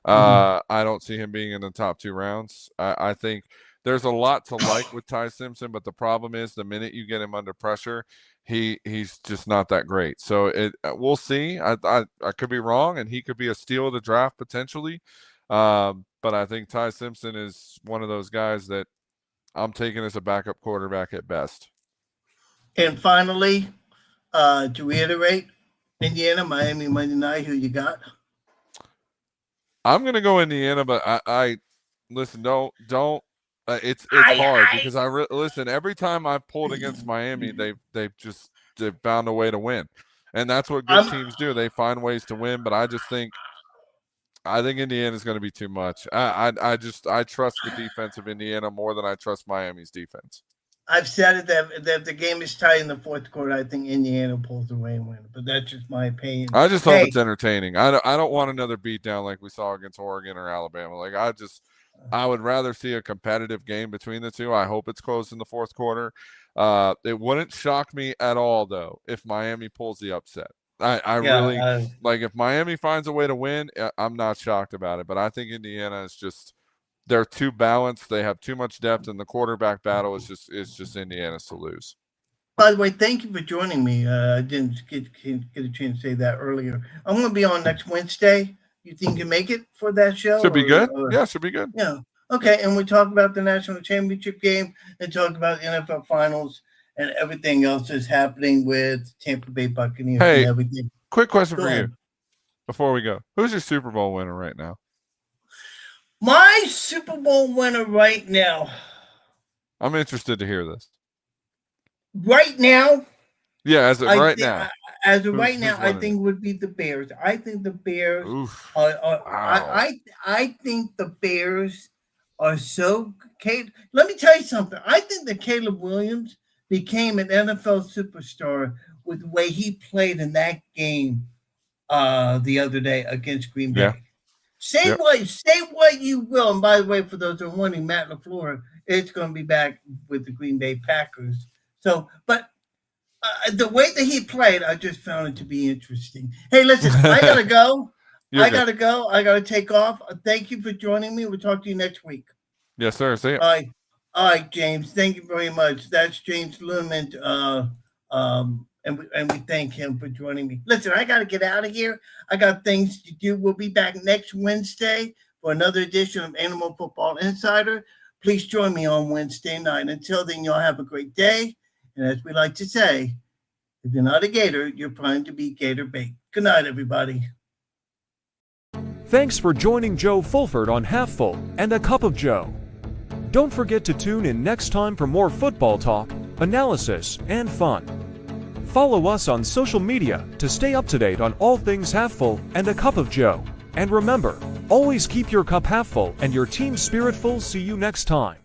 Mhm. I don't see him being in the top 2 rounds. I think there's a lot to like with Ty Simpson, but the problem is the minute you get him under pressure, he's just not that great. So we'll see. I could be wrong, and he could be a steal of the draft potentially. But I think Ty Simpson is one of those guys that I'm taking as a backup quarterback at best. And finally, to reiterate, Indiana, Miami, Monday night. Who you got? I'm gonna go Indiana, but I listen. Don't. It's hard because listen. Every time I've pulled against Miami, they've found a way to win, and that's what good teams do. They find ways to win. But I think Indiana's going to be too much. I trust the defense of Indiana more than I trust Miami's defense. I've said it that if the game is tight in the fourth quarter, I think Indiana pulls away and wins. But that's just my opinion. I just hope it's entertaining. I don't want another beatdown like we saw against Oregon or Alabama. Like I would rather see a competitive game between the two. I hope it's close in the fourth quarter. It wouldn't shock me at all though if Miami pulls the upset. Really like if Miami finds a way to win, I'm not shocked about it. But I think Indiana is just they're too balanced. They have too much depth, and the quarterback battle is just Indiana's to lose. By the way, thank you for joining me. I didn't get a chance to say that earlier. I'm going to be on next Wednesday. You think you can make it for that show? Should be good. Yeah, should be good. Yeah. Okay, and we talk about the national championship game and talk about the NFL finals and everything else that's happening with Tampa Bay Buccaneers and everything. Quick question for you before we go. Who's your Super Bowl winner right now? My Super Bowl winner right now. I'm interested to hear this. Right now? Yeah, as of right now. As of right now, I think would be the Bears. I think the Bears I think the Bears are so let me tell you something. I think that Caleb Williams became an NFL superstar with the way he played in that game the other day against Green Bay. Yeah. Say what you will. And by the way, for those who are wondering, Matt LaFleur is going to be back with the Green Bay Packers. So, but the way that he played, I just found it to be interesting. Hey, listen, I got to go. I got to take off. Thank you for joining me. We'll talk to you next week. Yes, sir. See ya. All right, James. Thank you very much. That's James Lumen. And we thank him for joining me. Listen, I got to get out of here. I got things to do. We'll be back next Wednesday for another edition of Animal Football Insider. Please join me on Wednesday night. Until then, y'all have a great day. And as we like to say, if you're not a Gator, you're primed to be Gator bait. Good night, everybody. Thanks for joining Joe Fulford on Half Full and a Cup of Joe. Don't forget to tune in next time for more football talk, analysis, and fun. Follow us on social media to stay up to date on all things Half Full and a Cup of Joe. And remember, always keep your cup half full and your team spirit full. See you next time.